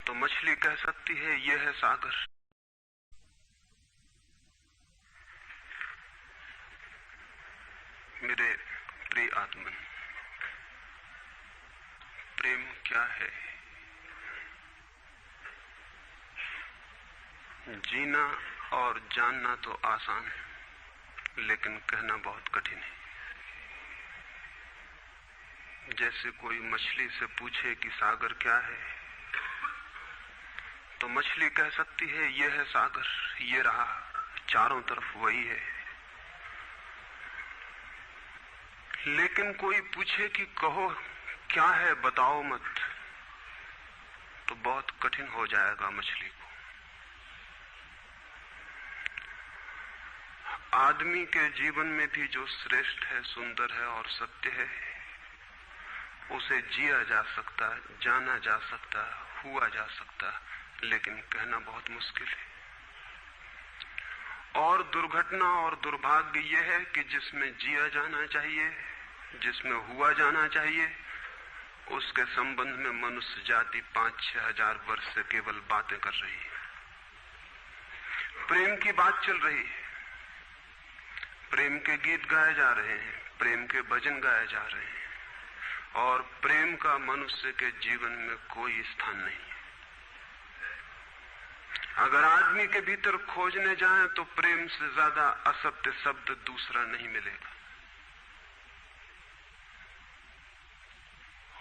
तो मछली कह सकती है ये है सागर। मेरे प्रिय आत्मन, प्रेम क्या है? जीना और जानना तो आसान है, लेकिन कहना बहुत कठिन है। जैसे कोई मछली से पूछे कि सागर क्या है, तो मछली कह सकती है ये है सागर, ये रहा, चारों तरफ वही है। लेकिन कोई पूछे कि कहो क्या है, बताओ मत, तो बहुत कठिन हो जाएगा मछली को। आदमी के जीवन में भी जो श्रेष्ठ है, सुंदर है और सत्य है, उसे जिया जा सकता, जाना जा सकता, हुआ जा सकता, लेकिन कहना बहुत मुश्किल है। और दुर्घटना और दुर्भाग्य यह है कि जिसमें जिया जाना चाहिए, जिसमें हुआ जाना चाहिए, उसके संबंध में मनुष्य जाति 5-6 हजार वर्ष से केवल बातें कर रही है। प्रेम की बात चल रही है, प्रेम के गीत गाए जा रहे हैं, प्रेम के भजन गाए जा रहे हैं, और प्रेम का मनुष्य के जीवन में कोई स्थान नहीं है। अगर आदमी के भीतर खोजने जाएं तो प्रेम से ज्यादा असत्य शब्द दूसरा नहीं मिलेगा।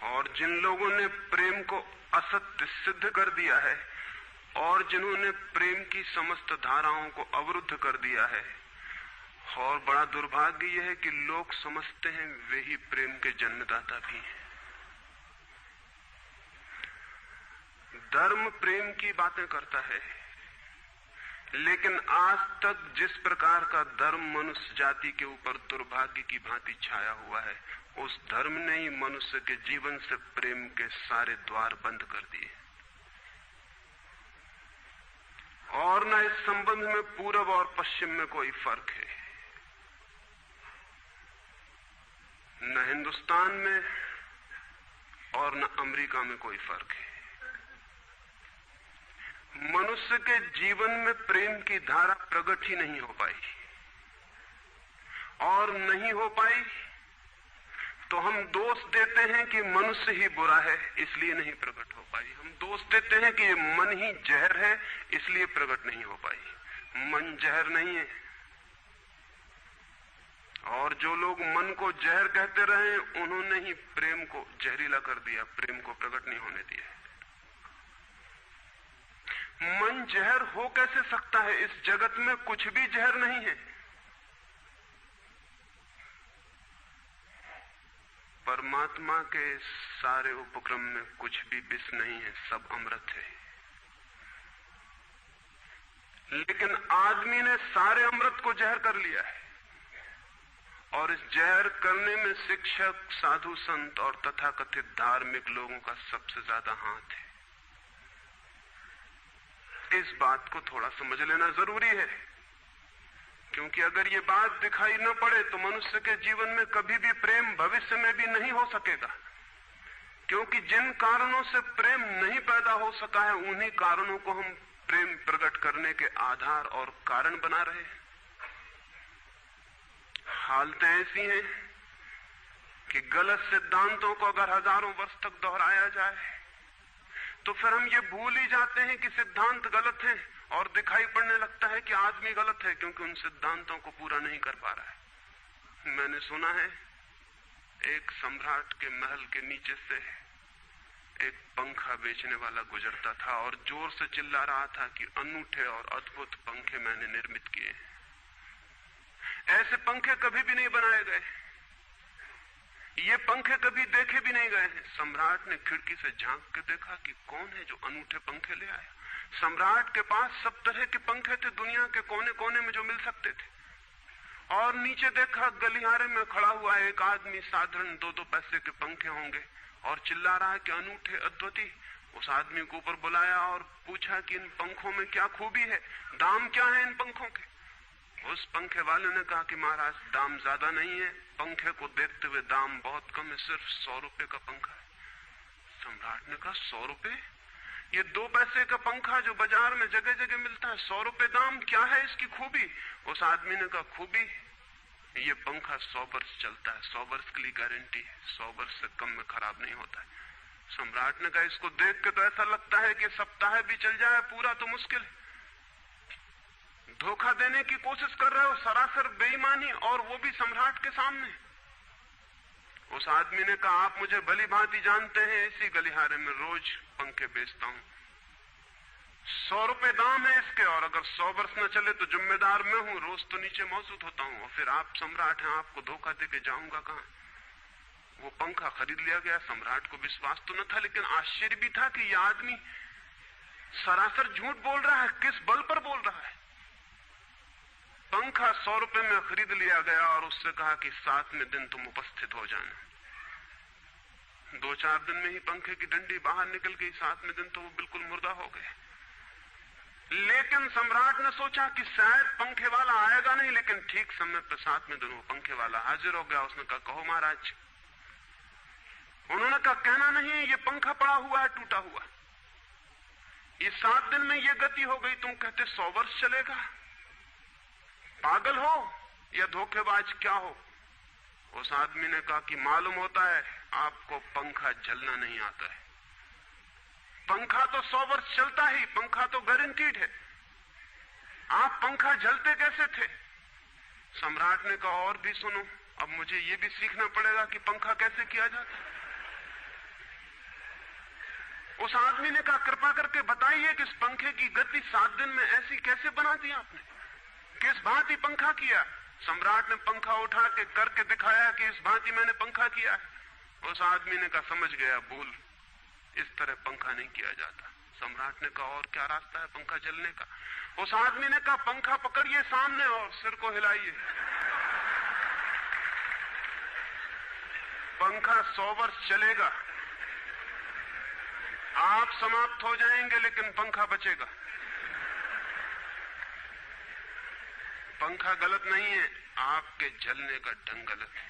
और जिन लोगों ने प्रेम को असत्य सिद्ध कर दिया है और जिन्होंने प्रेम की समस्त धाराओं को अवरुद्ध कर दिया है, और बड़ा दुर्भाग्य यह है कि लोग समझते हैं वे ही प्रेम के जन्मदाता भी हैं। धर्म प्रेम की बातें करता है, लेकिन आज तक जिस प्रकार का धर्म मनुष्य जाति के ऊपर दुर्भाग्य की भांति छाया हुआ है, उस धर्म ने ही मनुष्य के जीवन से प्रेम के सारे द्वार बंद कर दिए। और न इस संबंध में पूरब और पश्चिम में कोई फर्क है, न हिंदुस्तान में और न अमेरिका में कोई फर्क है। मनुष्य के जीवन में प्रेम की धारा प्रकट ही नहीं हो पाई, और नहीं हो पाई तो हम दोष देते हैं कि मनुष्य ही बुरा है, इसलिए नहीं प्रकट हो पाई। हम दोष देते हैं कि मन ही जहर है, इसलिए प्रकट नहीं हो पाई। मन जहर नहीं है, और जो लोग मन को जहर कहते रहे, उन्होंने ही प्रेम को जहरीला कर दिया, प्रेम को प्रकट नहीं होने दिया। मन जहर हो कैसे सकता है? इस जगत में कुछ भी जहर नहीं है। परमात्मा के सारे उपक्रम में कुछ भी विष नहीं है, सब अमृत है। लेकिन आदमी ने सारे अमृत को जहर कर लिया है, और इस जहर करने में शिक्षक, साधु, संत और तथाकथित धार्मिक लोगों का सबसे ज्यादा हाथ है। इस बात को थोड़ा समझ लेना जरूरी है, क्योंकि अगर ये बात दिखाई न पड़े तो मनुष्य के जीवन में कभी भी प्रेम भविष्य में भी नहीं हो सकेगा। क्योंकि जिन कारणों से प्रेम नहीं पैदा हो सका है, उन्हीं कारणों को हम प्रेम प्रकट करने के आधार और कारण बना रहे हैं। हालतें ऐसी हैं कि गलत सिद्धांतों को अगर हजारों वर्ष तक दोहराया जाए तो फिर हम ये भूल ही जाते हैं कि सिद्धांत गलत हैं, और दिखाई पड़ने लगता है कि आदमी गलत है, क्योंकि उन सिद्धांतों को पूरा नहीं कर पा रहा है। मैंने सुना है एक सम्राट के महल के नीचे से एक पंखा बेचने वाला गुजरता था और जोर से चिल्ला रहा था कि अनूठे और अद्भुत पंखे मैंने निर्मित किए हैं। ऐसे पंखे कभी भी नहीं बनाए गए, ये पंखे कभी देखे भी नहीं गए हैं। सम्राट ने खिड़की से झांक के देखा कि कौन है जो अनूठे पंखे ले आया। सम्राट के पास सब तरह के पंखे थे, दुनिया के कोने कोने में जो मिल सकते थे। और नीचे देखा, गलियारे में खड़ा हुआ एक आदमी, साधारण 2-2 पैसे के पंखे होंगे, और चिल्ला रहा है कि अनूठे, अद्वितीय। उस आदमी को ऊपर बुलाया और पूछा कि इन पंखों में क्या खूबी है, दाम क्या है इन पंखों के? उस पंखे वाले ने कहा कि महाराज, दाम ज्यादा नहीं है, पंखे को देखते हुए दाम बहुत कम है, सिर्फ 100 रुपए का पंखा है। सम्राट ने कहा 100 रुपए? ये 2 पैसे का पंखा जो बाजार में जगह जगह मिलता है, 100 रुपए दाम, क्या है इसकी खूबी? उस आदमी ने कहा, खूबी ये पंखा 100 वर्ष चलता है, 100 वर्ष के लिए गारंटी है, 100 वर्ष से कम में खराब नहीं होता है। सम्राट ने कहा, इसको देख के तो ऐसा लगता है कि सप्ताह भी चल जाए, पूरा तो मुश्किल है। धोखा देने की कोशिश कर रहे हो, सरासर बेईमानी, और वो भी सम्राट के सामने। उस आदमी ने कहा, आप मुझे भली भांति जानते हैं, इसी गलिहारे में रोज पंखे बेचता हूं, 100 रुपए दाम है इसके, और अगर 100 वर्ष न चले तो जिम्मेदार मैं हूं, रोज तो नीचे मौजूद होता हूं, और फिर आप सम्राट हैं, आपको धोखा देके जाऊंगा कहां? वो पंखा खरीद लिया गया। सम्राट को विश्वास तो न था, लेकिन आश्चर्य भी था कि यह आदमी सरासर झूठ बोल रहा है, किस बल पर बोल रहा है। पंखा 100 रुपए में खरीद लिया गया और उससे कहा कि 7वें दिन तुम उपस्थित हो जाना। 2-4 दिन में ही पंखे की डंडी बाहर निकल गई, 7वें दिन तो वो बिल्कुल मुर्दा हो गए। लेकिन सम्राट ने सोचा कि शायद पंखे वाला आएगा नहीं, लेकिन ठीक समय पर 7वें दिन वो पंखे वाला हाजिर हो गया। उसने कहा, कहो महाराज। उन्होंने कहा, कहना नहीं, ये पंखा पड़ा हुआ है, टूटा हुआ। ये 7 दिन में ये गति हो गई, तुम कहते 100 वर्ष चलेगा? पागल हो या धोखेबाज, क्या हो? उस आदमी ने कहा कि मालूम होता है आपको पंखा झलना नहीं आता है। पंखा तो 100 वर्ष चलता ही, पंखा तो गारंटीड है। आप पंखा झलते कैसे थे? सम्राट ने कहा, और भी सुनो, अब मुझे ये भी सीखना पड़ेगा कि पंखा कैसे किया जाता है। उस आदमी ने कहा, कृपा करके बताइए कि इस पंखे की गति 7 दिन में ऐसी कैसे बना दी आपने, किस भांति पंखा किया? सम्राट ने पंखा उठा के करके दिखाया कि इस भांति मैंने पंखा किया है। उस आदमी ने कहा, समझ गया, भूल, इस तरह पंखा नहीं किया जाता। सम्राट ने कहा, और क्या रास्ता है पंखा जलने का? उस आदमी ने कहा, पंखा पकड़िए सामने और सिर को हिलाइए। पंखा 100 वर्ष चलेगा, आप समाप्त हो जाएंगे, लेकिन पंखा बचेगा। पंखा गलत नहीं है, आपके जलने का ढंग गलत है।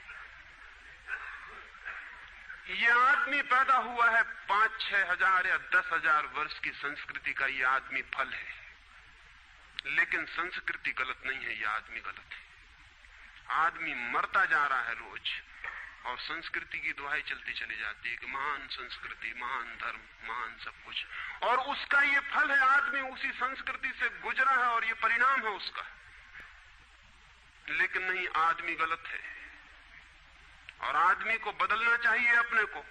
यह आदमी पैदा हुआ है 5-6 हजार या 10 हजार वर्ष की संस्कृति का, यह आदमी फल है, लेकिन संस्कृति गलत नहीं है, यह आदमी गलत है। आदमी मरता जा रहा है रोज, और संस्कृति की दुहाई चलती चली जाती है कि महान संस्कृति, महान धर्म, महान सब कुछ, और उसका ये फल है। आदमी उसी संस्कृति से गुजरा है और ये परिणाम है उसका। लेकिन नहीं, आदमी गलत है, और आदमी को बदलना चाहिए अपने को।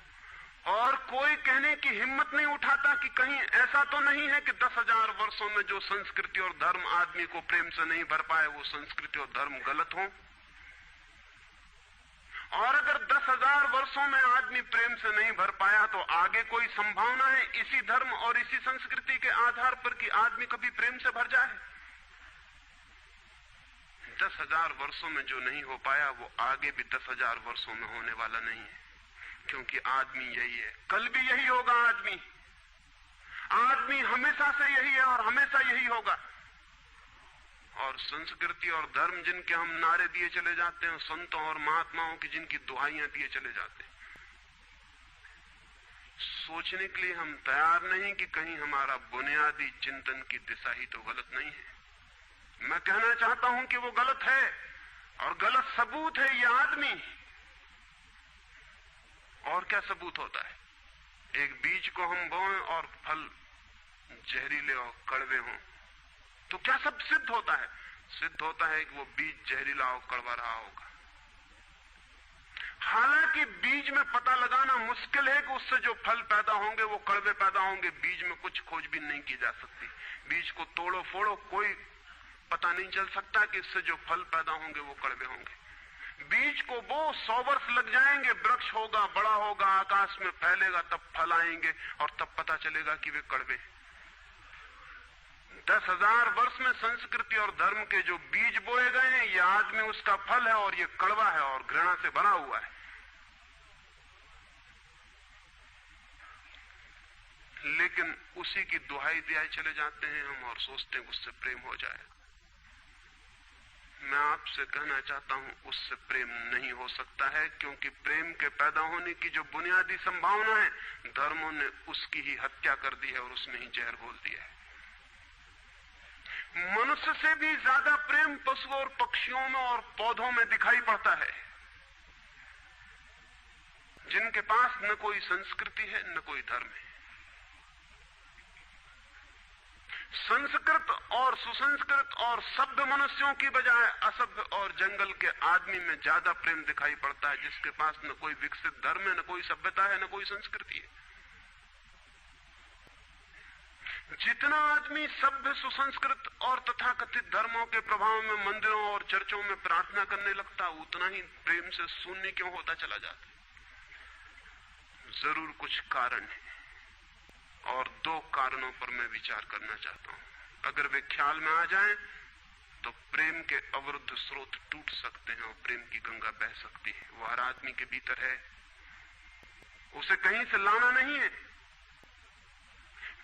और कोई कहने की हिम्मत नहीं उठाता कि कहीं ऐसा तो नहीं है कि 10,000 वर्षों में जो संस्कृति और धर्म आदमी को प्रेम से नहीं भर पाए, वो संस्कृति और धर्म गलत हो। और अगर 10,000 वर्षों में आदमी प्रेम से नहीं भर पाया, तो आगे कोई संभावना है इसी धर्म और इसी संस्कृति के आधार पर कि आदमी कभी प्रेम से भर जाए? 10,000 वर्षों में जो नहीं हो पाया, वो आगे भी 10,000 वर्षों में होने वाला नहीं है, क्योंकि आदमी यही है, कल भी यही होगा। आदमी हमेशा से यही है और हमेशा यही होगा। और संस्कृति और धर्म जिनके हम नारे दिए चले जाते हैं, संतों और महात्माओं की जिनकी दुहाइयां दिए चले जाते हैं, सोचने के लिए हम तैयार नहीं कि कहीं हमारा बुनियादी चिंतन की दिशा ही तो गलत नहीं है। मैं कहना चाहता हूं कि वो गलत है, और गलत सबूत है ये आदमी। और क्या सबूत होता है? एक बीज को हम बोएं और फल जहरीले और कड़वे हों, तो क्या सब सिद्ध होता है? सिद्ध होता है कि वो बीज जहरीला और कड़वा रहा होगा। हालांकि बीज में पता लगाना मुश्किल है कि उससे जो फल पैदा होंगे वो कड़वे पैदा होंगे। बीज में कुछ खोजबीन नहीं की जा सकती। बीज को तोड़ो फोड़ो, कोई पता नहीं चल सकता कि इससे जो फल पैदा होंगे वो कड़वे होंगे। बीज को वो 100 वर्ष लग जाएंगे, वृक्ष होगा, बड़ा होगा, आकाश में फैलेगा, तब फल आएंगे और तब पता चलेगा कि वे कड़वे। 10,000 वर्ष में संस्कृति और धर्म के जो बीज बोए गए हैं, ये आदमी उसका फल है, और ये कड़वा है और घृणा से भरा हुआ है। लेकिन उसी की दुहाई दिया चले जाते हैं हम, और सोचते हैं उससे प्रेम हो जाएगा। मैं आपसे कहना चाहता हूं उससे प्रेम नहीं हो सकता है, क्योंकि प्रेम के पैदा होने की जो बुनियादी संभावना है, धर्मों ने उसकी ही हत्या कर दी है और उसमें ही जहर घोल दिया है। मनुष्य से भी ज्यादा प्रेम पशुओं और पक्षियों में और पौधों में दिखाई पड़ता है, जिनके पास न कोई संस्कृति है न कोई धर्म है। संस्कृत और सुसंस्कृत और सभ्य मनुष्यों की बजाय असभ्य और जंगल के आदमी में ज्यादा प्रेम दिखाई पड़ता है, जिसके पास न कोई विकसित धर्म है, न कोई सभ्यता है, न कोई संस्कृति है। जितना आदमी सभ्य, सुसंस्कृत और तथाकथित धर्मों के प्रभाव में मंदिरों और चर्चों में प्रार्थना करने लगता, उतना ही प्रेम से शून्य क्यों होता चला जाता। जरूर कुछ कारण है, और दो कारणों पर मैं विचार करना चाहता हूं। अगर वे ख्याल में आ जाएं तो प्रेम के अवरुद्ध स्रोत टूट सकते हैं और प्रेम की गंगा बह सकती है। वह हर आदमी के भीतर है, उसे कहीं से लाना नहीं है।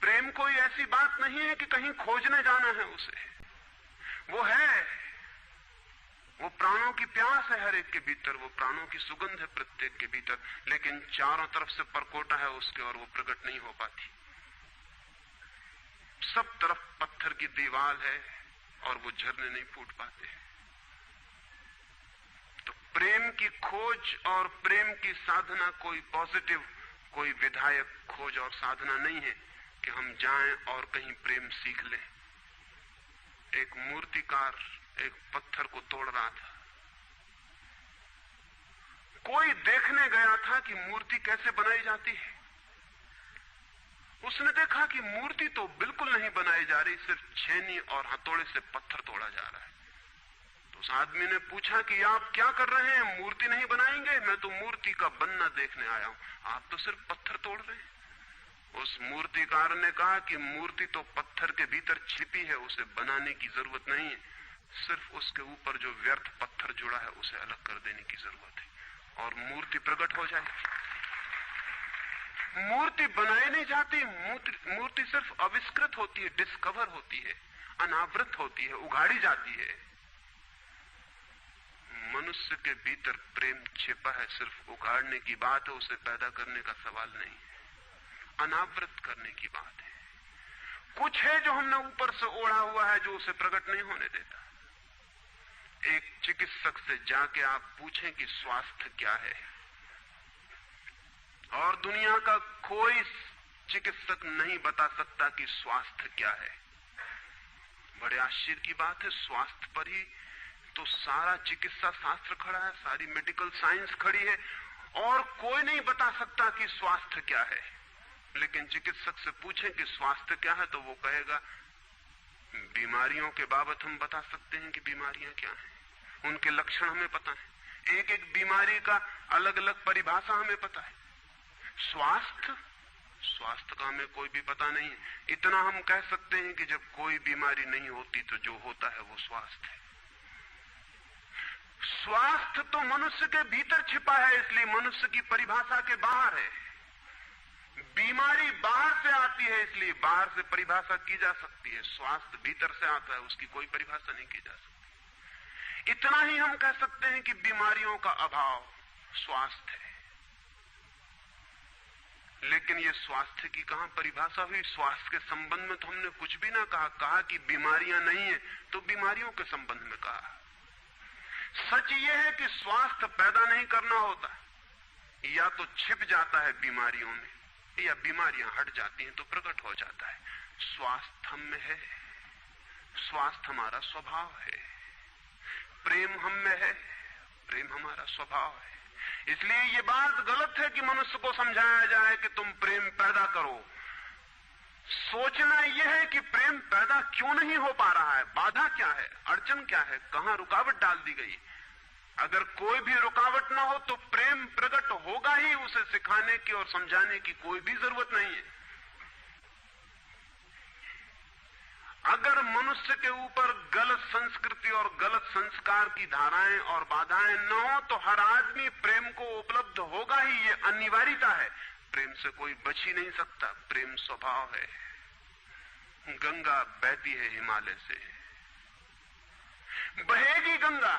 प्रेम कोई ऐसी बात नहीं है कि कहीं खोजने जाना है उसे, वो है, वो प्राणों की प्यास है हर एक के भीतर, वो प्राणों की सुगंध है प्रत्येक के भीतर, लेकिन चारों तरफ से परकोटा है उसके और वो प्रकट नहीं हो पाती। सब तरफ पत्थर की दीवार है और वो झरने नहीं फूट पाते। तो प्रेम की खोज और प्रेम की साधना कोई पॉजिटिव, कोई विधायक खोज और साधना नहीं है कि हम जाएं और कहीं प्रेम सीख लें। एक मूर्तिकार एक पत्थर को तोड़ रहा था, कोई देखने गया था कि मूर्ति कैसे बनाई जाती है। उसने देखा कि मूर्ति तो बिल्कुल नहीं बनाई जा रही, सिर्फ छेनी और हथौड़े से पत्थर तोड़ा जा रहा है। तो उस आदमी ने पूछा कि आप क्या कर रहे हैं, मूर्ति नहीं बनाएंगे? मैं तो मूर्ति का बनना देखने आया हूं, आप तो सिर्फ पत्थर तोड़ रहे हैं। उस मूर्तिकार ने कहा कि मूर्ति तो पत्थर के भीतर छिपी है, उसे बनाने की जरूरत नहीं है, सिर्फ उसके ऊपर जो व्यर्थ पत्थर जुड़ा है उसे अलग कर देने की जरूरत है और मूर्ति प्रकट हो जाएगी। मूर्ति बनाई नहीं जाती, मूर्ति सिर्फ आविष्कृत होती है, डिस्कवर होती है, अनावृत होती है, उघाड़ी जाती है। मनुष्य के भीतर प्रेम छिपा है, सिर्फ उघाड़ने की बात है, उसे पैदा करने का सवाल नहीं है, अनावृत करने की बात है। कुछ है जो हमने ऊपर से ओढ़ा हुआ है जो उसे प्रकट नहीं होने देता। एक चिकित्सक से जाके आप पूछें कि स्वास्थ्य क्या है, और दुनिया का कोई चिकित्सक नहीं बता सकता कि स्वास्थ्य क्या है। बड़े आश्चर्य की बात है, स्वास्थ्य पर ही तो सारा चिकित्सा शास्त्र खड़ा है, सारी मेडिकल साइंस खड़ी है, और कोई नहीं बता सकता कि स्वास्थ्य क्या है। लेकिन चिकित्सक से पूछें कि स्वास्थ्य क्या है तो वो कहेगा बीमारियों के बाबत हम बता सकते हैं कि बीमारियां क्या हैं, उनके लक्षण हमें पता है, एक एक बीमारी का अलग अलग परिभाषा हमें पता है। स्वास्थ्य का हमें कोई भी पता नहीं है। इतना हम कह सकते हैं कि जब कोई बीमारी नहीं होती तो जो होता है वो स्वास्थ्य है। स्वास्थ्य तो मनुष्य के भीतर छिपा है, इसलिए मनुष्य की परिभाषा के बाहर है। बीमारी बाहर से आती है, इसलिए बाहर से परिभाषा की जा सकती है। स्वास्थ्य भीतर से आता है, उसकी कोई परिभाषा नहीं की जा सकती। इतना ही हम कह सकते हैं कि बीमारियों का अभाव स्वास्थ्य है। लेकिन ये स्वास्थ्य की कहां परिभाषा हुई? स्वास्थ्य के संबंध में तो हमने कुछ भी ना कहा कि बीमारियां नहीं है तो बीमारियों के संबंध में कहा। सच ये है कि स्वास्थ्य पैदा नहीं करना होता, या तो छिप जाता है बीमारियों में, या बीमारियां हट जाती हैं तो प्रकट हो जाता है। स्वास्थ्य हम में है, स्वास्थ्य हमारा स्वभाव है। प्रेम हम में है, प्रेम हमारा स्वभाव है। इसलिए ये बात गलत है कि मनुष्य को समझाया जाए कि तुम प्रेम पैदा करो। सोचना यह है कि प्रेम पैदा क्यों नहीं हो पा रहा है, बाधा क्या है, अड़चन क्या है, कहां रुकावट डाल दी गई। अगर कोई भी रुकावट ना हो तो प्रेम प्रकट होगा ही। उसे सिखाने की और समझाने की कोई भी जरूरत नहीं है। अगर मनुष्य के ऊपर गलत संस्कृति और गलत संस्कार की धाराएं और बाधाएं न हो तो हर आदमी प्रेम को उपलब्ध होगा ही, ये अनिवार्यता है। प्रेम से कोई बच ही नहीं सकता, प्रेम स्वभाव है। गंगा बहती है हिमालय से, बहेगी गंगा,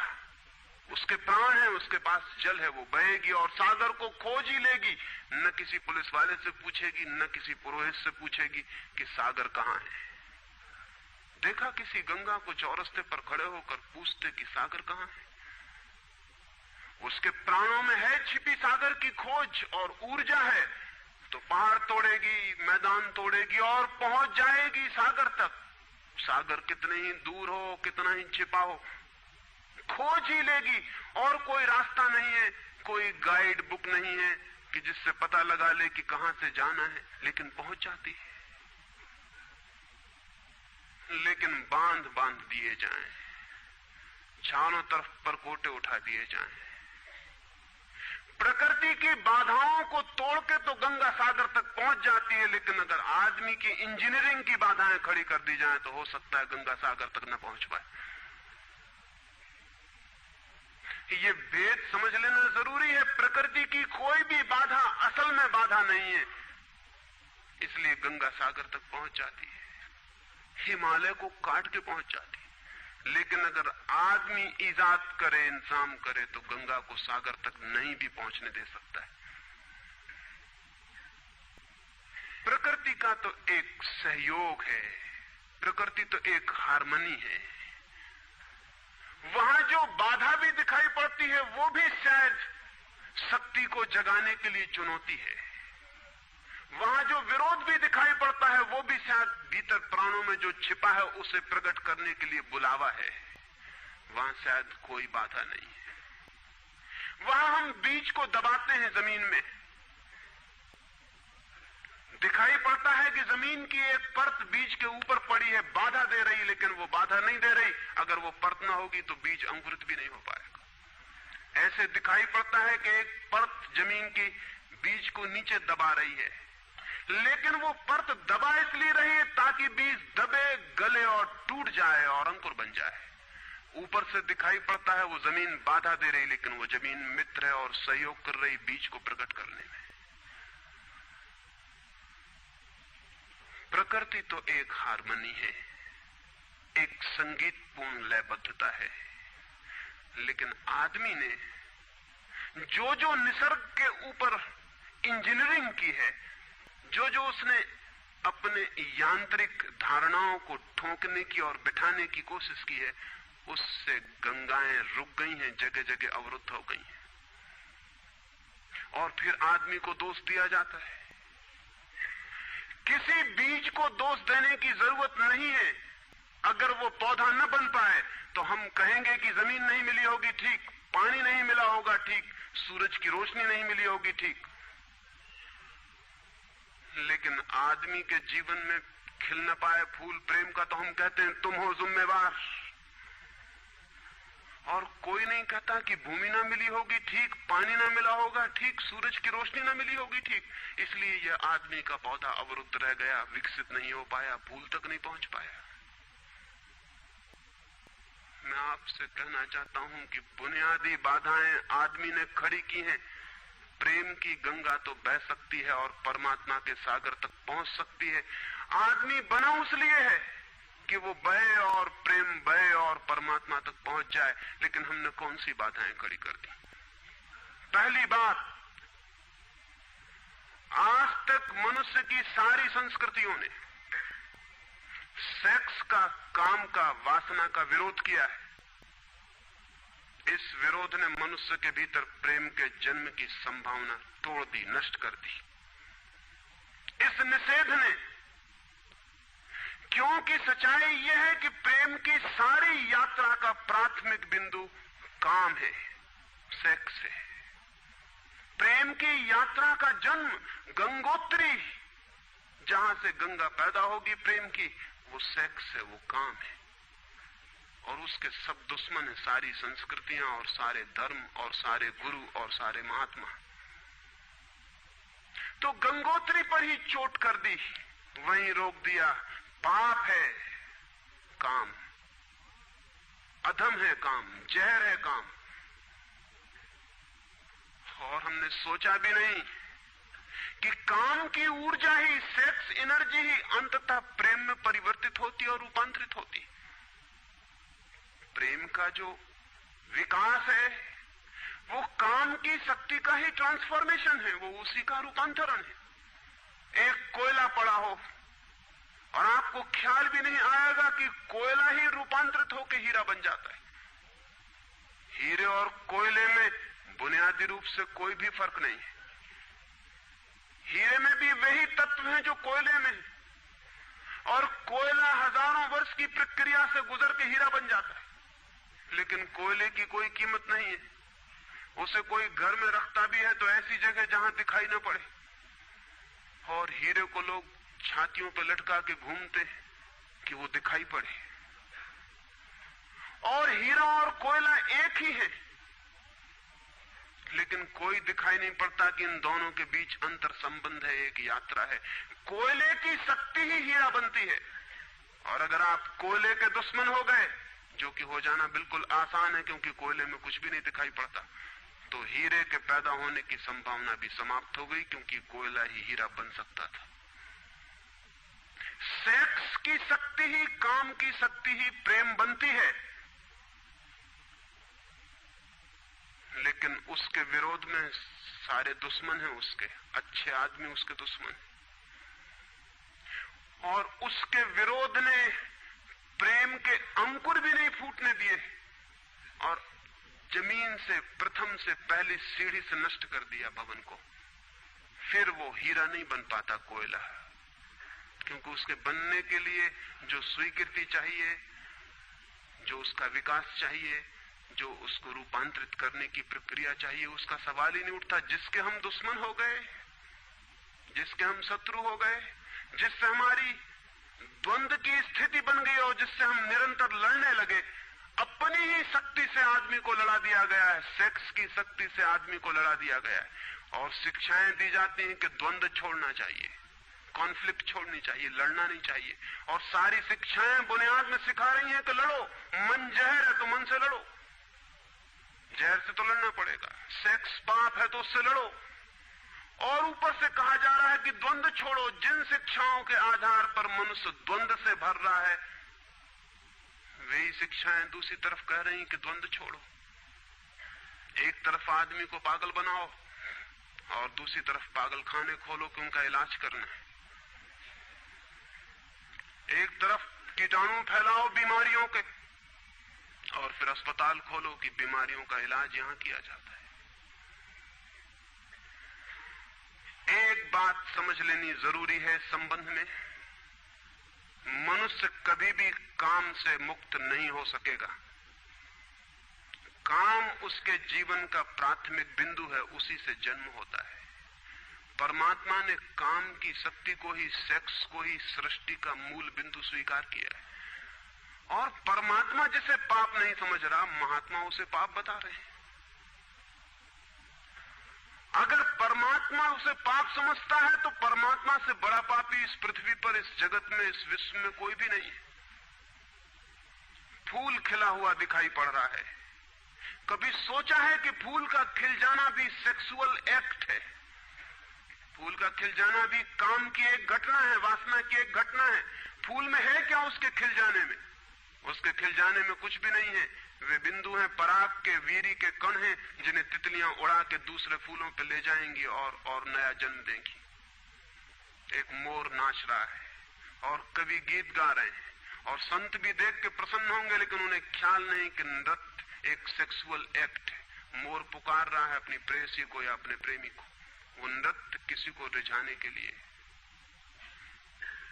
उसके प्राण है, उसके पास जल है, वो बहेगी और सागर को खोज ही लेगी। न किसी पुलिस वाले से पूछेगी, न किसी पुरोहित से पूछेगी कि सागर कहां है। देखा किसी गंगा को चौरस्ते पर खड़े होकर पूछते कि सागर कहां है? उसके प्राणों में है छिपी सागर की खोज और ऊर्जा है, तो पहाड़ तोड़ेगी, मैदान तोड़ेगी और पहुंच जाएगी सागर तक। सागर कितने ही दूर हो, कितना ही छिपा हो, खोज ही लेगी। और कोई रास्ता नहीं है, कोई गाइड बुक नहीं है कि जिससे पता लगा ले कि कहां से जाना है, लेकिन पहुंच जाती है। लेकिन बांध बांध दिए जाएं, चारों तरफ परकोटे उठा दिए जाएं, प्रकृति की बाधाओं को तोड़ के तो गंगा सागर तक पहुंच जाती है, लेकिन अगर आदमी की इंजीनियरिंग की बाधाएं खड़ी कर दी जाएं तो हो सकता है गंगा सागर तक न पहुंच पाए। ये भेद समझ लेना जरूरी है। प्रकृति की कोई भी बाधा असल में बाधा नहीं है, इसलिए गंगा सागर तक पहुंच जाती है, हिमालय को काट के पहुंच जाती है। लेकिन अगर आदमी इजाद करे, इंतजाम करे, तो गंगा को सागर तक नहीं भी पहुंचने दे सकता है। प्रकृति का तो एक सहयोग है, प्रकृति तो एक हार्मनी है। वहां जो बाधा भी दिखाई पड़ती है वो भी शायद शक्ति को जगाने के लिए चुनौती है। वहां जो विरोध भी दिखाई पड़ता है वो भी शायद भीतर प्राणों में जो छिपा है उसे प्रकट करने के लिए बुलावा है। वहां शायद कोई बाधा नहीं है। वहां हम बीज को दबाते हैं जमीन में, दिखाई पड़ता है कि जमीन की एक परत बीज के ऊपर पड़ी है, बाधा दे रही, लेकिन वो बाधा नहीं दे रही। अगर वो परत ना होगी तो बीज अंकुरित भी नहीं हो पाएगा। ऐसे दिखाई पड़ता है कि एक परत जमीन की बीज को नीचे दबा रही है, लेकिन वो परत दबा इसलिए रही है ताकि बीज दबे, गले और टूट जाए और अंकुर बन जाए। ऊपर से दिखाई पड़ता है वो जमीन बाधा दे रही, लेकिन वो जमीन मित्र है और सहयोग कर रही बीज को प्रकट करने में। प्रकृति तो एक हार्मनी है, एक संगीतपूर्ण लयबद्धता है, लेकिन आदमी ने जो जो निसर्ग के ऊपर इंजीनियरिंग की है, जो जो उसने अपने यांत्रिक धारणाओं को ठोकने की और बिठाने की कोशिश की है, उससे गंगाएं रुक गई हैं, जगह जगह अवरुद्ध हो गई हैं। और फिर आदमी को दोष दिया जाता है। किसी बीज को दोष देने की जरूरत नहीं है। अगर वो पौधा न बन पाए तो हम कहेंगे कि जमीन नहीं मिली होगी, ठीक, पानी नहीं मिला होगा, ठीक, सूरज की रोशनी नहीं मिली होगी, ठीक। लेकिन आदमी के जीवन में खिल न पाए फूल प्रेम का तो हम कहते हैं तुम हो जिम्मेवार। और कोई नहीं कहता कि भूमि ना मिली होगी, ठीक, पानी ना मिला होगा, ठीक, सूरज की रोशनी ना मिली होगी, ठीक। इसलिए यह आदमी का पौधा अवरुद्ध रह गया, विकसित नहीं हो पाया, फूल तक नहीं पहुंच पाया। मैं आपसे कहना चाहता हूं कि बुनियादी बाधाएं आदमी ने खड़ी की हैं। प्रेम की गंगा तो बह सकती है और परमात्मा के सागर तक पहुंच सकती है। आदमी बना उस लिए है कि वो बहे और प्रेम बहे और परमात्मा तक पहुंच जाए, लेकिन हमने कौन सी बाधाएं खड़ी कर दी? पहली बात, आज तक मनुष्य की सारी संस्कृतियों ने सेक्स का, काम का, वासना का विरोध किया है। इस विरोध ने मनुष्य के भीतर प्रेम के जन्म की संभावना तोड़ दी, नष्ट कर दी। इस निषेध ने, क्योंकि सच्चाई यह है कि प्रेम की सारी यात्रा का प्राथमिक बिंदु काम है, सेक्स है। प्रेम की यात्रा का जन्म गंगोत्री, जहां से गंगा पैदा होगी प्रेम की, वो सेक्स है, वो काम है। और उसके सब दुश्मन है, सारी संस्कृतियां और सारे धर्म और सारे गुरु और सारे महात्मा। तो गंगोत्री पर ही चोट कर दी, वहीं रोक दिया। पाप है काम, अधम है काम, जहर है काम। और हमने सोचा भी नहीं कि काम की ऊर्जा ही, सेक्स एनर्जी ही अंततः प्रेम में परिवर्तित होती और रूपांतरित होती। प्रेम का जो विकास है वो काम की शक्ति का ही ट्रांसफॉर्मेशन है, वो उसी का रूपांतरण है। एक कोयला पड़ा हो और आपको ख्याल भी नहीं आएगा कि कोयला ही रूपांतरित होकर हीरा बन जाता है। हीरे और कोयले में बुनियादी रूप से कोई भी फर्क नहीं है। हीरे में भी वही तत्व हैं जो कोयले में है, और कोयला हजारों वर्ष की प्रक्रिया से गुजर के हीरा बन जाता है। लेकिन कोयले की कोई कीमत नहीं है। उसे कोई घर में रखता भी है तो ऐसी जगह जहां दिखाई न पड़े, और हीरे को लोग छातियों पर लटका के घूमते हैं कि वो दिखाई पड़े। और हीरा और कोयला एक ही है, लेकिन कोई दिखाई नहीं पड़ता कि इन दोनों के बीच अंतर संबंध है, एक यात्रा है। कोयले की शक्ति ही हीरा बनती है, और अगर आप कोयले के दुश्मन हो गए, जो कि हो जाना बिल्कुल आसान है क्योंकि कोयले में कुछ भी नहीं दिखाई पड़ता, तो हीरे के पैदा होने की संभावना भी समाप्त हो गई, क्योंकि कोयला ही हीरा बन सकता था। सेक्स की शक्ति ही, काम की शक्ति ही प्रेम बनती है, लेकिन उसके विरोध में सारे दुश्मन हैं उसके, अच्छे आदमी उसके दुश्मन, और उसके विरोध ने प्रेम के अंकुर भी नहीं फूटने दिए, और जमीन से प्रथम से पहली सीढ़ी से नष्ट कर दिया भवन को। फिर वो हीरा नहीं बन पाता कोयला, क्योंकि उसके बनने के लिए जो स्वीकृति चाहिए, जो उसका विकास चाहिए, जो उसको रूपांतरित करने की प्रक्रिया चाहिए, उसका सवाल ही नहीं उठता। जिसके हम दुश्मन हो गए, जिसके हम शत्रु हो गए, जिससे हमारी द्वंद्व की स्थिति बन गई और जिससे हम निरंतर लड़ने लगे, अपनी ही शक्ति से आदमी को लड़ा दिया गया है, सेक्स की शक्ति से आदमी को लड़ा दिया गया है। और शिक्षाएं दी जाती हैं कि द्वंद्व छोड़ना चाहिए, कॉन्फ्लिक्ट छोड़नी चाहिए, लड़ना नहीं चाहिए। और सारी शिक्षाएं बुनियाद में सिखा रही हैं कि लड़ो, मन जहर है तो मन से लड़ो, जहर से तो लड़ना पड़ेगा। सेक्स पाप है तो उससे लड़ो। और ऊपर से कहा जा रहा है कि द्वंद्व छोड़ो। जिन शिक्षाओं के आधार पर मनुष्य द्वंद्व से भर रहा है, वही शिक्षाएं दूसरी तरफ कह रही हैं कि द्वंद्व छोड़ो। एक तरफ आदमी को पागल बनाओ और दूसरी तरफ पागल खाने खोलो कि उनका इलाज करना है। एक तरफ कीटाणु फैलाओ बीमारियों के, और फिर अस्पताल खोलो कि बीमारियों का इलाज यहां किया जाता है। एक बात समझ लेनी जरूरी है संबंध में, मनुष्य कभी भी काम से मुक्त नहीं हो सकेगा। काम उसके जीवन का प्राथमिक बिंदु है, उसी से जन्म होता है। परमात्मा ने काम की शक्ति को ही, सेक्स को ही सृष्टि का मूल बिंदु स्वीकार किया है। और परमात्मा जिसे पाप नहीं समझ रहा, महात्मा उसे पाप बता रहे हैं। अगर परमात्मा उसे पाप समझता है तो परमात्मा से बड़ा पापी इस पृथ्वी पर, इस जगत में, इस विश्व में कोई भी नहीं है। फूल खिला हुआ दिखाई पड़ रहा है, कभी सोचा है कि फूल का खिल जाना भी सेक्सुअल एक्ट है? फूल का खिल जाना भी काम की एक घटना है, वासना की एक घटना है। फूल में है क्या उसके खिल जाने में? उसके खिल जाने में कुछ भी नहीं है। वे बिंदु हैं, पराग के, वीरी के कण हैं, जिन्हें तितलियां उड़ा के दूसरे फूलों पे ले जाएंगी और नया जन्म देंगी। एक मोर नाच रहा है और कवि गीत गा रहे हैं, और संत भी देख के प्रसन्न होंगे, लेकिन उन्हें ख्याल नहीं कि नृत्य एक सेक्सुअल एक्ट है। मोर पुकार रहा है अपनी प्रेयसी को या अपने प्रेमी को, वो नृत्य किसी को रिझाने के लिए।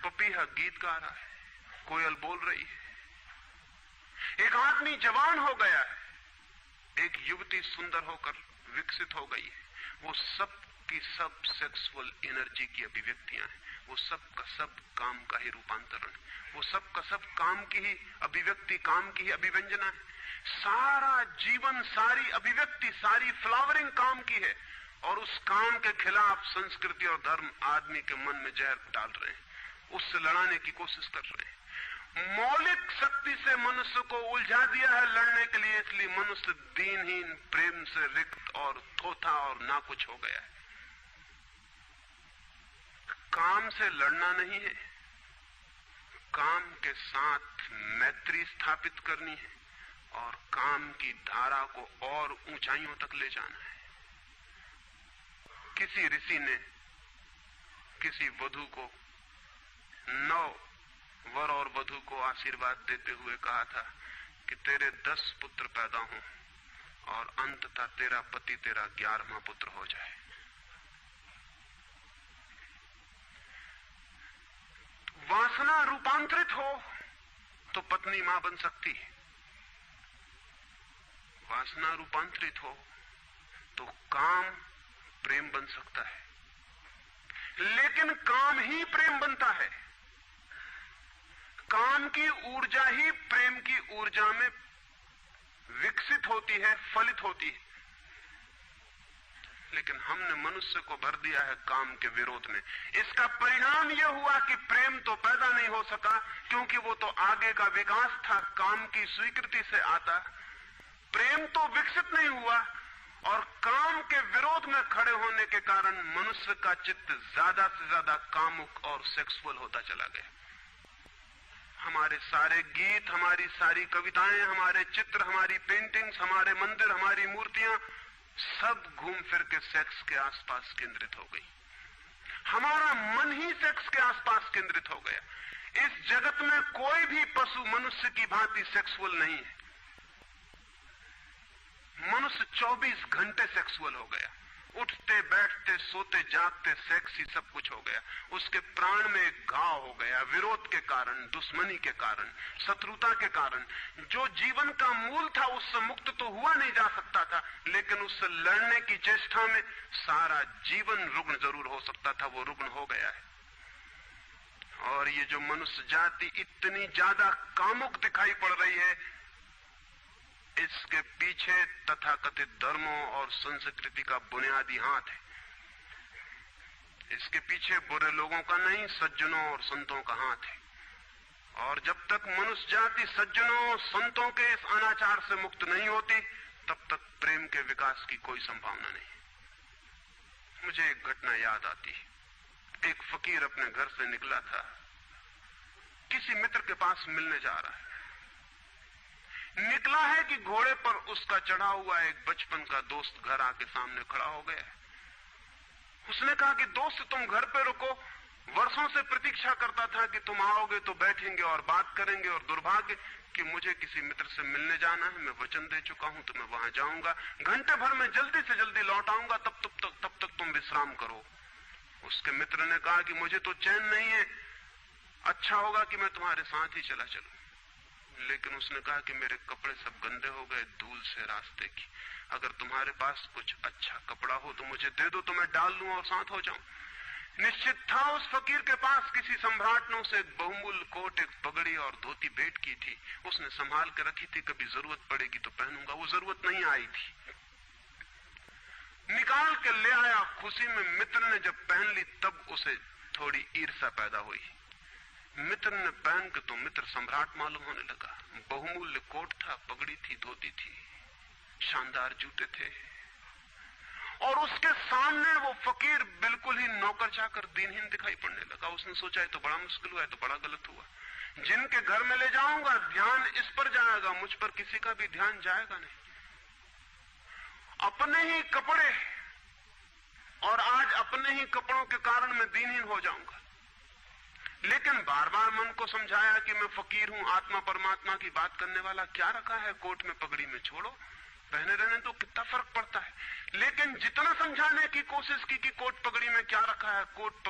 पपीहा गीत गा रहा है, कोयल बोल रही है। एक आदमी जवान हो गया है, एक युवती सुंदर होकर विकसित हो गई है। वो सब की सब सेक्सुअल एनर्जी की अभिव्यक्तियां हैं, वो सब का सब काम का ही रूपांतरण है, वो सब का सब काम की ही अभिव्यक्ति, काम की ही अभिव्यंजना है। सारा जीवन, सारी अभिव्यक्ति, सारी फ्लावरिंग काम की है, और उस काम के खिलाफ संस्कृति और धर्म आदमी के मन में जहर डाल रहे हैं, उससे लड़ाने की कोशिश कर रहे हैं। मौलिक शक्ति से मनुष्य को उलझा दिया है लड़ने के लिए, इसलिए मनुष्य दीनहीन, प्रेम से रिक्त और थोथा और नाकुछ हो गया है। काम से लड़ना नहीं है, काम के साथ मैत्री स्थापित करनी है, और काम की धारा को और ऊंचाइयों तक ले जाना है। किसी ऋषि ने किसी वधू को, 9 वर और वधू को आशीर्वाद देते हुए कहा था कि तेरे 10 पुत्र पैदा हों और अंततः तेरा पति तेरा 11वां पुत्र हो जाए। वासना रूपांतरित हो तो पत्नी मां बन सकती है, वासना रूपांतरित हो तो काम प्रेम बन सकता है, लेकिन काम ही प्रेम बनता है। काम की ऊर्जा ही प्रेम की ऊर्जा में विकसित होती है, फलित होती है। लेकिन हमने मनुष्य को भर दिया है काम के विरोध में। इसका परिणाम यह हुआ कि प्रेम तो पैदा नहीं हो सका, क्योंकि वो तो आगे का विकास था, काम की स्वीकृति से आता। प्रेम तो विकसित नहीं हुआ और काम के विरोध में खड़े होने के कारण मनुष्य का चित्त ज्यादा से ज्यादा कामुक और सेक्सुअल होता चला गया। हमारे सारे गीत, हमारी सारी कविताएं, हमारे चित्र, हमारी पेंटिंग्स, हमारे मंदिर, हमारी मूर्तियां सब घूम फिर के सेक्स के आसपास केंद्रित हो गई। हमारा मन ही सेक्स के आसपास केंद्रित हो गया। इस जगत में कोई भी पशु मनुष्य की भांति सेक्सुअल नहीं है। मनुष्य 24 घंटे सेक्सुअल हो गया। उठते बैठते सोते जागते सेक्स ही सब कुछ हो गया। उसके प्राण में एक घाव हो गया, विरोध के कारण, दुश्मनी के कारण, शत्रुता के कारण। जो जीवन का मूल था उससे मुक्त तो हुआ नहीं जा सकता था, लेकिन उससे लड़ने की चेष्टा में सारा जीवन रुग्ण जरूर हो सकता था, वो रुग्ण हो गया है। और ये जो मनुष्य जाति इतनी ज्यादा कामुक दिखाई पड़ रही है, इसके पीछे तथाकथित धर्मों और संस्कृति का बुनियादी हाथ है। इसके पीछे बुरे लोगों का नहीं, सज्जनों और संतों का हाथ है। और जब तक मनुष्य जाति सज्जनों और संतों के इस अनाचार से मुक्त नहीं होती, तब तक प्रेम के विकास की कोई संभावना नहीं। मुझे एक घटना याद आती है। एक फकीर अपने घर से निकला था, किसी मित्र के पास मिलने जा रहा है। निकला है कि घोड़े पर उसका चढ़ा हुआ एक बचपन का दोस्त घर आके सामने खड़ा हो गया। उसने कहा कि दोस्त तुम घर पे रुको, वर्षों से प्रतीक्षा करता था कि तुम आओगे तो बैठेंगे और बात करेंगे, और दुर्भाग्य कि मुझे किसी मित्र से मिलने जाना है, मैं वचन दे चुका हूं तो मैं वहां जाऊंगा, घंटे भर में जल्दी से जल्दी लौट आऊंगा, तब तक तुम विश्राम करो। उसके मित्र ने कहा कि मुझे तो चैन नहीं है, अच्छा होगा कि मैं तुम्हारे साथ ही चला चलूं। लेकिन उसने कहा कि मेरे कपड़े सब गंदे हो गए धूल से रास्ते की, अगर तुम्हारे पास कुछ अच्छा कपड़ा हो तो मुझे दे दो, तो मैं डाल लूं और साथ हो जाऊं। निश्चित था उस फकीर के पास किसी सम्राट ने उसे एक बहुमूल्य कोट, एक पगड़ी और धोती भेंट की थी। उसने संभाल के रखी थी, कभी जरूरत पड़ेगी तो पहनूंगा। वो जरूरत नहीं आई थी, निकाल के ले आया। खुशी में मित्र ने जब पहन ली तब उसे थोड़ी ईर्ष्या पैदा हुई। मित्र ने पहन के तो मित्र सम्राट मालूम होने लगा। बहुमूल्य कोट था, पगड़ी थी, धोती थी, शानदार जूते थे, और उसके सामने वो फकीर बिल्कुल ही नौकर चाकर दीनहीन दिखाई पड़ने लगा। उसने सोचा है तो बड़ा मुश्किल हुआ है, तो बड़ा गलत हुआ। जिनके घर में ले जाऊंगा ध्यान इस पर जाएगा, मुझ पर किसी का भी ध्यान जाएगा नहीं। अपने ही कपड़े, और आज अपने ही कपड़ों के कारण मैं दीनहीन हो जाऊंगा। लेकिन बार बार मन को समझाया कि मैं फकीर हूं, आत्मा परमात्मा की बात करने वाला, क्या रखा है कोट में पगड़ी में, छोड़ो, पहने रहने तो कितना फर्क पड़ता है। लेकिन जितना समझाने की कोशिश की कि कोट पगड़ी में क्या रखा है, कोट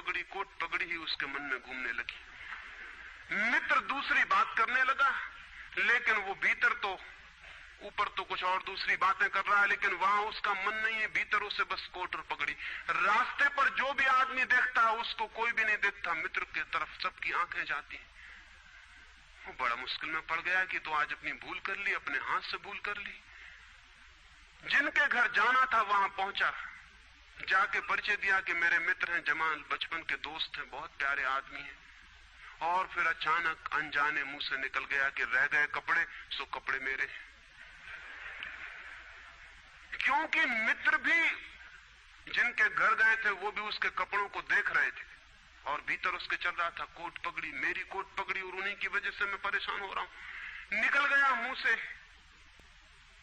पगड़ी ही उसके मन में घूमने लगी। मित्र दूसरी बात करने लगा, लेकिन वो भीतर तो, ऊपर तो कुछ और दूसरी बातें कर रहा है, लेकिन वहां उसका मन नहीं है, भीतर उसे बस कोट और पगड़ी। रास्ते पर जो भी आदमी देखता है उसको कोई भी नहीं देखता, मित्र की तरफ सबकी आंखें जाती हैं। वो बड़ा मुश्किल में पड़ गया कि तो आज अपनी भूल कर ली, अपने हाथ से भूल कर ली। जिनके घर जाना था वहां पहुंचा, जाके परिचय दिया कि मेरे मित्र हैं, जमाल, बचपन के दोस्त हैं, बहुत प्यारे आदमी हैं। और फिर अचानक अनजाने मुंह से निकल गया कि रह गए कपड़े सो कपड़े मेरे हैं। क्योंकि मित्र भी जिनके घर गए थे वो भी उसके कपड़ों को देख रहे थे, और भीतर उसके चल रहा था कोट पगड़ी, मेरी कोट पगड़ी, और उन्हीं की वजह से मैं परेशान हो रहा हूं। निकल गया मुंह से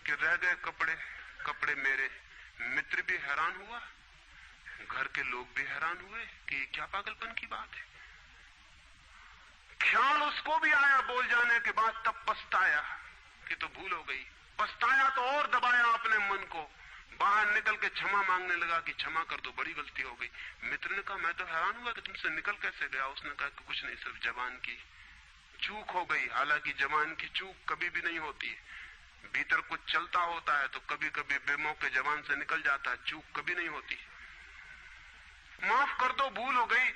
कि रह गए कपड़े, कपड़े मेरे। मित्र भी हैरान हुआ, घर के लोग भी हैरान हुए कि क्या पागलपन की बात है। ख्याल उसको भी आया बोल जाने के बाद, तब पछताया कि तो भूल हो गई। पछताया तो और दबाया अपने मन को, बाहर निकल के क्षमा मांगने लगा कि क्षमा कर दो, बड़ी गलती हो गई। मित्र ने कहा मैं तो हैरान हुआ कि तुमसे निकल कैसे गया। उसने कहा कि कुछ नहीं, सिर्फ जबान की चूक हो गई। हालांकि जबान की चूक कभी भी नहीं होती है, भीतर कुछ चलता होता है तो कभी कभी बेमौके जबान से निकल जाता है, चूक कभी नहीं होती। माफ कर दो, भूल हो गई।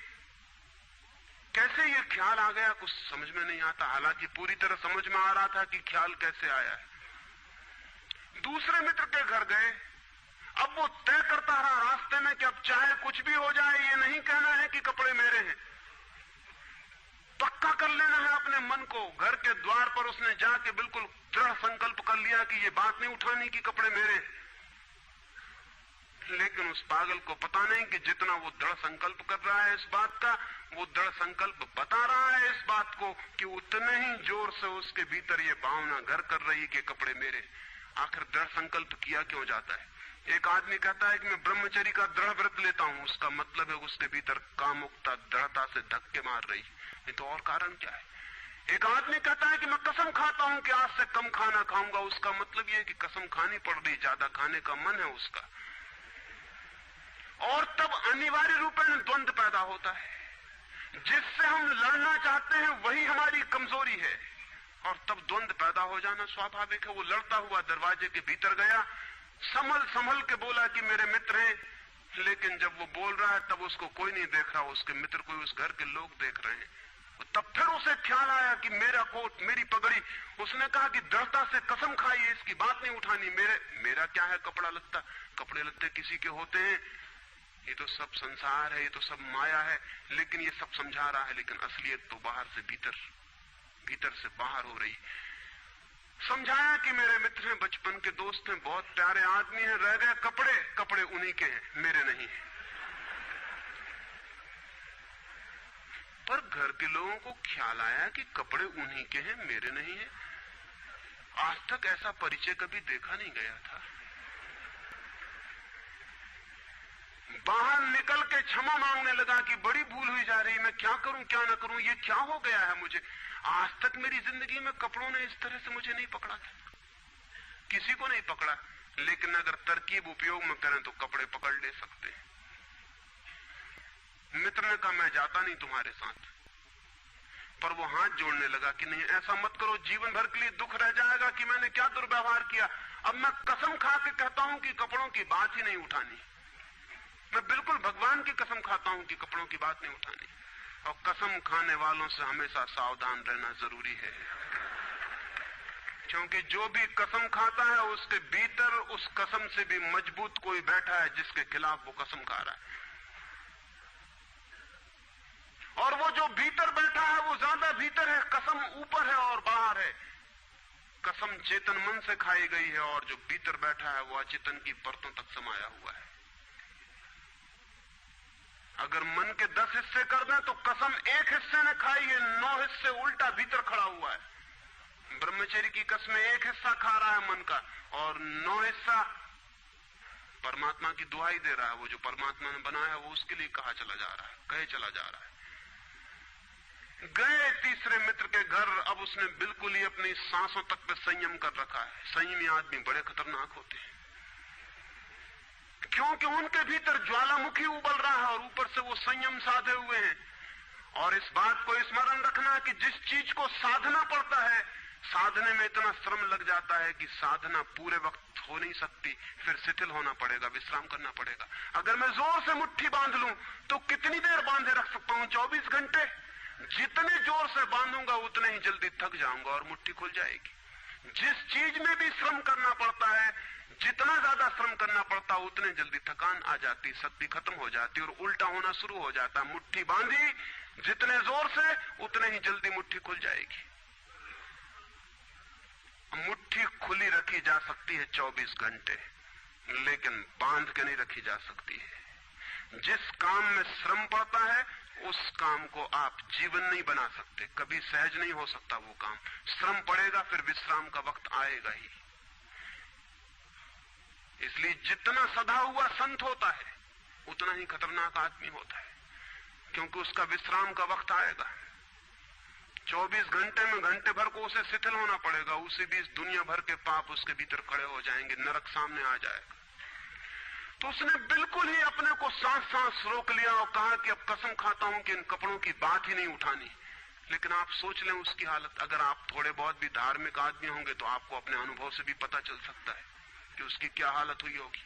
कैसे ये ख्याल आ गया कुछ समझ में नहीं आता, हालांकि पूरी तरह समझ में आ रहा था कि ख्याल कैसे आया है। दूसरे मित्र के घर गए। अब वो तय करता रहा रास्ते में कि अब चाहे कुछ भी हो जाए, ये नहीं कहना है कि कपड़े मेरे हैं। पक्का कर लेना है अपने मन को। घर के द्वार पर उसने जाके बिल्कुल दृढ़ संकल्प कर लिया कि ये बात नहीं उठानी कि कपड़े मेरे हैं। लेकिन उस पागल को पता नहीं कि जितना वो दृढ़ संकल्प कर रहा है इस बात का, वो दृढ़ संकल्प बता रहा है इस बात को कि उतने ही जोर से उसके भीतर ये भावना घर कर रही कि कपड़े मेरे। आखिर दृढ़ संकल्प किया क्यों जाता है? एक आदमी कहता है कि मैं ब्रह्मचर्य का दृढ़ व्रत लेता हूं, उसका मतलब है उसके भीतर कामुकता दृढ़ता से धक्के मार रही, नहीं तो और कारण क्या है? एक आदमी कहता है कि मैं कसम खाता हूं कि आज से कम खाना खाऊंगा, उसका मतलब यह है कि कसम खानी पड़ रही, ज्यादा खाने का मन है उसका। और तब अनिवार्य रूप में द्वंद्व पैदा होता है। जिससे हम लड़ना चाहते हैं वही हमारी कमजोरी है, और तब द्वंद्व पैदा हो जाना स्वाभाविक है। वो लड़ता हुआ दरवाजे के भीतर गया, संभल संभल के बोला कि मेरे मित्र हैं, लेकिन जब वो बोल रहा है तब उसको कोई नहीं देख रहा, उसके मित्र कोई उस घर के लोग देख रहे हैं। तब फिर उसे ख्याल आया कि मेरा कोट, मेरी पगड़ी। उसने कहा कि दृढ़ता से कसम खाई, इसकी बात नहीं उठानी। मेरा क्या है कपड़ा लत्ता? कपड़े लत्ते किसी के होते हैं, ये तो सब संसार है, ये तो सब माया है। लेकिन ये सब समझा रहा है, लेकिन असलियत तो बाहर से भीतर, भीतर से बाहर हो रही। समझाया कि मेरे मित्र हैं, बचपन के दोस्त हैं, बहुत प्यारे आदमी हैं, रह गए कपड़े, कपड़े उन्हीं के हैं, मेरे नहीं है। पर घर के लोगों को ख्याल आया कि कपड़े उन्हीं के हैं, मेरे नहीं है। आज तक ऐसा परिचय कभी देखा नहीं गया था। बाहर निकल के क्षमा मांगने लगा कि बड़ी भूल हुई जा रही, मैं क्या करूं क्या ना करूं, ये क्या हो गया है मुझे। आज तक मेरी जिंदगी में कपड़ों ने इस तरह से मुझे नहीं पकड़ा था, किसी को नहीं पकड़ा। लेकिन अगर तरकीब उपयोग में करें तो कपड़े पकड़ ले सकते हैं। मित्र ने कहा मैं जाता नहीं तुम्हारे साथ, पर वो हाथ जोड़ने लगा कि नहीं ऐसा मत करो, जीवन भर के लिए दुख रह जाएगा कि मैंने क्या दुर्व्यवहार किया। अब मैं कसम खा के कहता हूं कि कपड़ों की बात ही नहीं उठानी। मैं बिल्कुल भगवान की कसम खाता हूं कि कपड़ों की बात नहीं उठानी। और कसम खाने वालों से हमेशा सावधान रहना जरूरी है, क्योंकि जो भी कसम खाता है उसके भीतर उस कसम से भी मजबूत कोई बैठा है जिसके खिलाफ वो कसम खा रहा है। और वो जो भीतर बैठा है वो ज्यादा भीतर है, कसम ऊपर है और बाहर है। कसम चेतन मन से खाई गई है, और जो भीतर बैठा है वो अचेतन की परतों तक समाया हुआ है। अगर मन के 10 हिस्से कर दें तो कसम एक हिस्से ने खाई है, 9 हिस्से उल्टा भीतर खड़ा हुआ है। ब्रह्मचर्य की कसम एक हिस्सा खा रहा है मन का, और 9 हिस्सा परमात्मा की दुहाई दे रहा है। वो जो परमात्मा ने बनाया वो उसके लिए कहा चला जा रहा है, कहे चला जा रहा है। गए तीसरे मित्र के घर। अब उसने बिल्कुल ही अपनी सांसों तक पे संयम कर रखा है। संयमी आदमी बड़े खतरनाक होते हैं, क्योंकि उनके भीतर ज्वालामुखी उबल रहा है और ऊपर से वो संयम साधे हुए हैं। और इस बात को स्मरण रखना कि जिस चीज को साधना पड़ता है, साधने में इतना श्रम लग जाता है कि साधना पूरे वक्त हो नहीं सकती, फिर शिथिल होना पड़ेगा, विश्राम करना पड़ेगा। अगर मैं जोर से मुट्ठी बांध लूं तो कितनी देर बांधे रख सकता हूं? 24 घंटे। जितने जोर से बांधूंगा उतने ही जल्दी थक जाऊंगा और मुट्ठी खुल जाएगी। जिस चीज में भी श्रम करना पड़ता है, जितना ज्यादा श्रम करना पड़ता है उतने जल्दी थकान आ जाती, शक्ति खत्म हो जाती और उल्टा होना शुरू हो जाता। मुट्ठी बांधी जितने जोर से उतने ही जल्दी मुट्ठी खुल जाएगी। मुट्ठी खुली रखी जा सकती है 24 घंटे, लेकिन बांध के नहीं रखी जा सकती है। जिस काम में श्रम पड़ता है उस काम को आप जीवन नहीं बना सकते, कभी सहज नहीं हो सकता वो काम। श्रम पड़ेगा, फिर विश्राम का वक्त आएगा ही। इसलिए जितना सधा हुआ संत होता है उतना ही खतरनाक आदमी होता है, क्योंकि उसका विश्राम का वक्त आएगा। 24 घंटे में घंटे भर को उसे शिथिल होना पड़ेगा, उसी बीच दुनिया भर के पाप उसके भीतर खड़े हो जाएंगे, नरक सामने आ जाएगा। तो उसने बिल्कुल ही अपने को सांस रोक लिया और कहा कि अब कसम खाता हूं कि इन कपड़ों की बात ही नहीं उठानी। लेकिन आप सोच लें उसकी हालत, अगर आप थोड़े बहुत भी धार्मिक आदमी होंगे तो आपको अपने अनुभव से भी पता चल सकता है कि उसकी क्या हालत हुई होगी।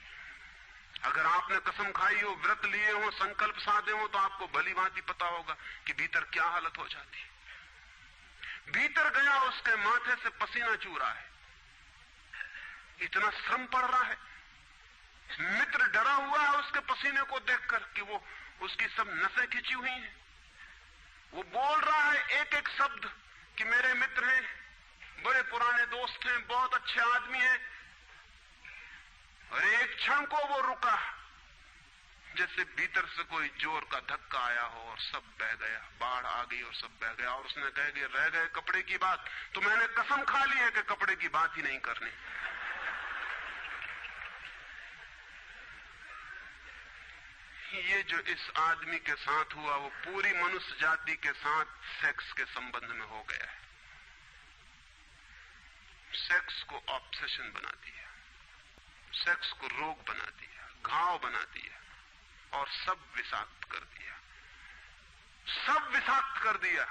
अगर आपने कसम खाई हो, व्रत लिए हो, संकल्प साधे हो, तो आपको भली भांति पता होगा कि भीतर क्या हालत हो जाती है। भीतर गया, उसके माथे से पसीना चू रहा है, इतना श्रम पड़ रहा है। मित्र डरा हुआ है उसके पसीने को देखकर कि वो उसकी सब नसें खिंची हुई हैं। वो बोल रहा है एक एक शब्द कि मेरे मित्र हैं, बड़े पुराने दोस्त हैं, बहुत अच्छे आदमी हैं। और एक क्षण को वो रुका, जैसे भीतर से कोई जोर का धक्का आया हो और सब बह गया, बाढ़ आ गई और सब बह गया। और उसने कह दिया, रह गए कपड़े की बात, तो मैंने कसम खा ली है कि कपड़े की बात ही नहीं करनी। ये जो इस आदमी के साथ हुआ वो पूरी मनुष्य जाति के साथ सेक्स के संबंध में हो गया है। सेक्स को ऑब्सेशन बना दिया, सेक्स को रोग बना दिया, घाव बना दिया और सब विषाक्त कर दिया, सब विषाक्त कर दिया।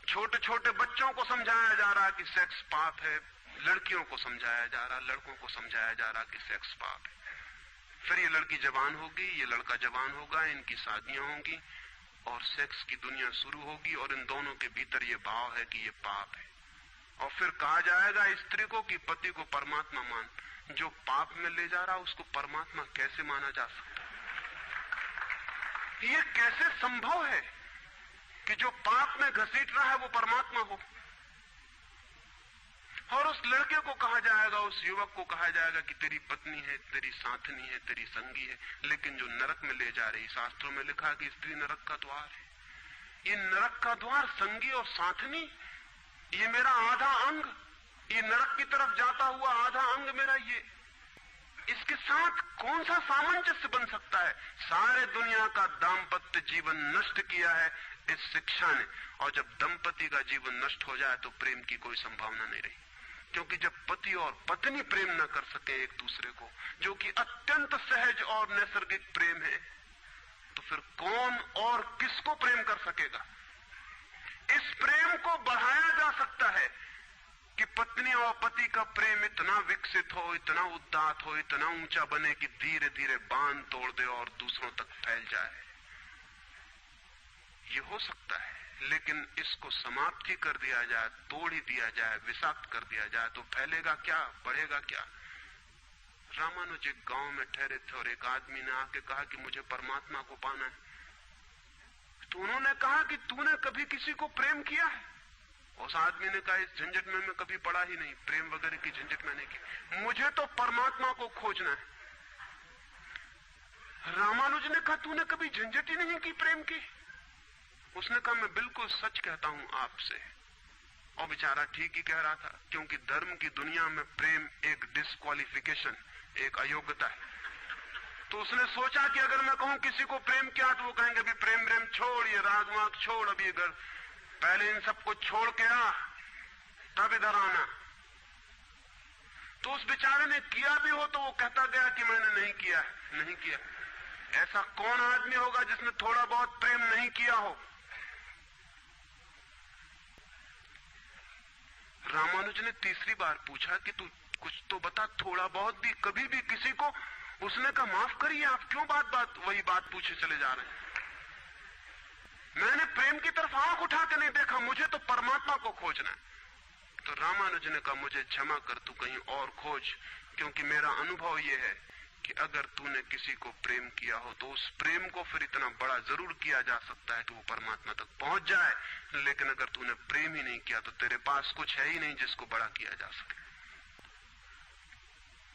छोटे छोटे बच्चों को समझाया जा रहा कि सेक्स पाप है, लड़कियों को समझाया जा रहा, लड़कों को समझाया जा रहा कि सेक्स पाप है। फिर ये लड़की जवान होगी, ये लड़का जवान होगा, इनकी शादियां होंगी और सेक्स की दुनिया शुरू होगी और इन दोनों के भीतर ये भाव है कि ये पाप है। और फिर कहा जाएगा स्त्री को कि पति को परमात्मा मान। जो पाप में ले जा रहा उसको परमात्मा कैसे माना जा सकता है? ये कैसे संभव है कि जो पाप में घसीट रहा है वो परमात्मा हो? और उस लड़के को कहा जाएगा, उस युवक को कहा जाएगा कि तेरी पत्नी है, तेरी साथनी है, तेरी संगी है। लेकिन जो नरक में ले जा रही, शास्त्रों में लिखा कि स्त्री नरक का द्वार है। ये नरक का द्वार, संगी और साथनी, ये मेरा आधा अंग, ये नरक की तरफ जाता हुआ आधा अंग मेरा, ये इसके साथ कौन सा सामंजस्य बन सकता है? सारे दुनिया का दाम्पत्य जीवन नष्ट किया है इस शिक्षा ने। और जब दंपति का जीवन नष्ट हो जाए तो प्रेम की कोई संभावना नहीं रही, क्योंकि जब पति और पत्नी प्रेम न कर सके एक दूसरे को, जो कि अत्यंत सहज और नैसर्गिक प्रेम है, तो फिर कौन और किसको प्रेम कर सकेगा? इस प्रेम को बढ़ाया जा सकता है कि पत्नी और पति का प्रेम इतना विकसित हो, इतना उदात्त हो, इतना ऊंचा बने कि धीरे धीरे बांध तोड़ दे और दूसरों तक फैल जाए। ये हो सकता है, लेकिन इसको समाप्त ही कर दिया जाए, तोड़ ही दिया जाए, विषाक्त कर दिया जाए तो फैलेगा क्या, बढ़ेगा क्या? रामानुज एक गांव में ठहरे थे और एक आदमी ने आके कहा कि मुझे परमात्मा को पाना है। तो उन्होंने कहा कि तूने कभी किसी को प्रेम किया है? उस आदमी ने कहा, इस झंझट में मैं कभी पड़ा ही नहीं, प्रेम वगैरह की झंझट मैंने की, मुझे तो परमात्मा को खोजना है। रामानुज ने कहा, तूने कभी झंझट ही नहीं की प्रेम की? उसने कहा, मैं बिल्कुल सच कहता हूं आपसे। और बेचारा ठीक ही कह रहा था, क्योंकि धर्म की दुनिया में प्रेम एक डिस्क्वालिफिकेशन, एक अयोग्यता है। तो उसने सोचा कि अगर मैं कहूं किसी को प्रेम किया तो वो कहेंगे अभी प्रेम प्रेम छोड़, ये राग वाग छोड़, अभी अगर पहले इन सबको छोड़ के आ तब इधर आना। तो उस बेचारे ने किया भी हो तो वो कहता गया कि मैंने नहीं किया, नहीं किया। ऐसा कौन आदमी होगा जिसने थोड़ा बहुत प्रेम नहीं किया हो? रामानुज ने तीसरी बार पूछा कि तू कुछ तो बता, थोड़ा बहुत भी, कभी भी किसी को? उसने कहा, माफ करिए, आप क्यों बात वही बात पूछे चले जा रहे हैं? मैंने प्रेम की तरफ आंख उठा के नहीं देखा, मुझे तो परमात्मा को खोजना है। तो रामानुज ने कहा, मुझे क्षमा कर, तू कहीं और खोज, क्योंकि मेरा अनुभव यह है कि अगर तूने किसी को प्रेम किया हो तो उस प्रेम को फिर इतना बड़ा जरूर किया जा सकता है कि वो परमात्मा तक पहुंच जाए। लेकिन अगर तूने प्रेम ही नहीं किया तो तेरे पास कुछ है ही नहीं जिसको बड़ा किया जा सके।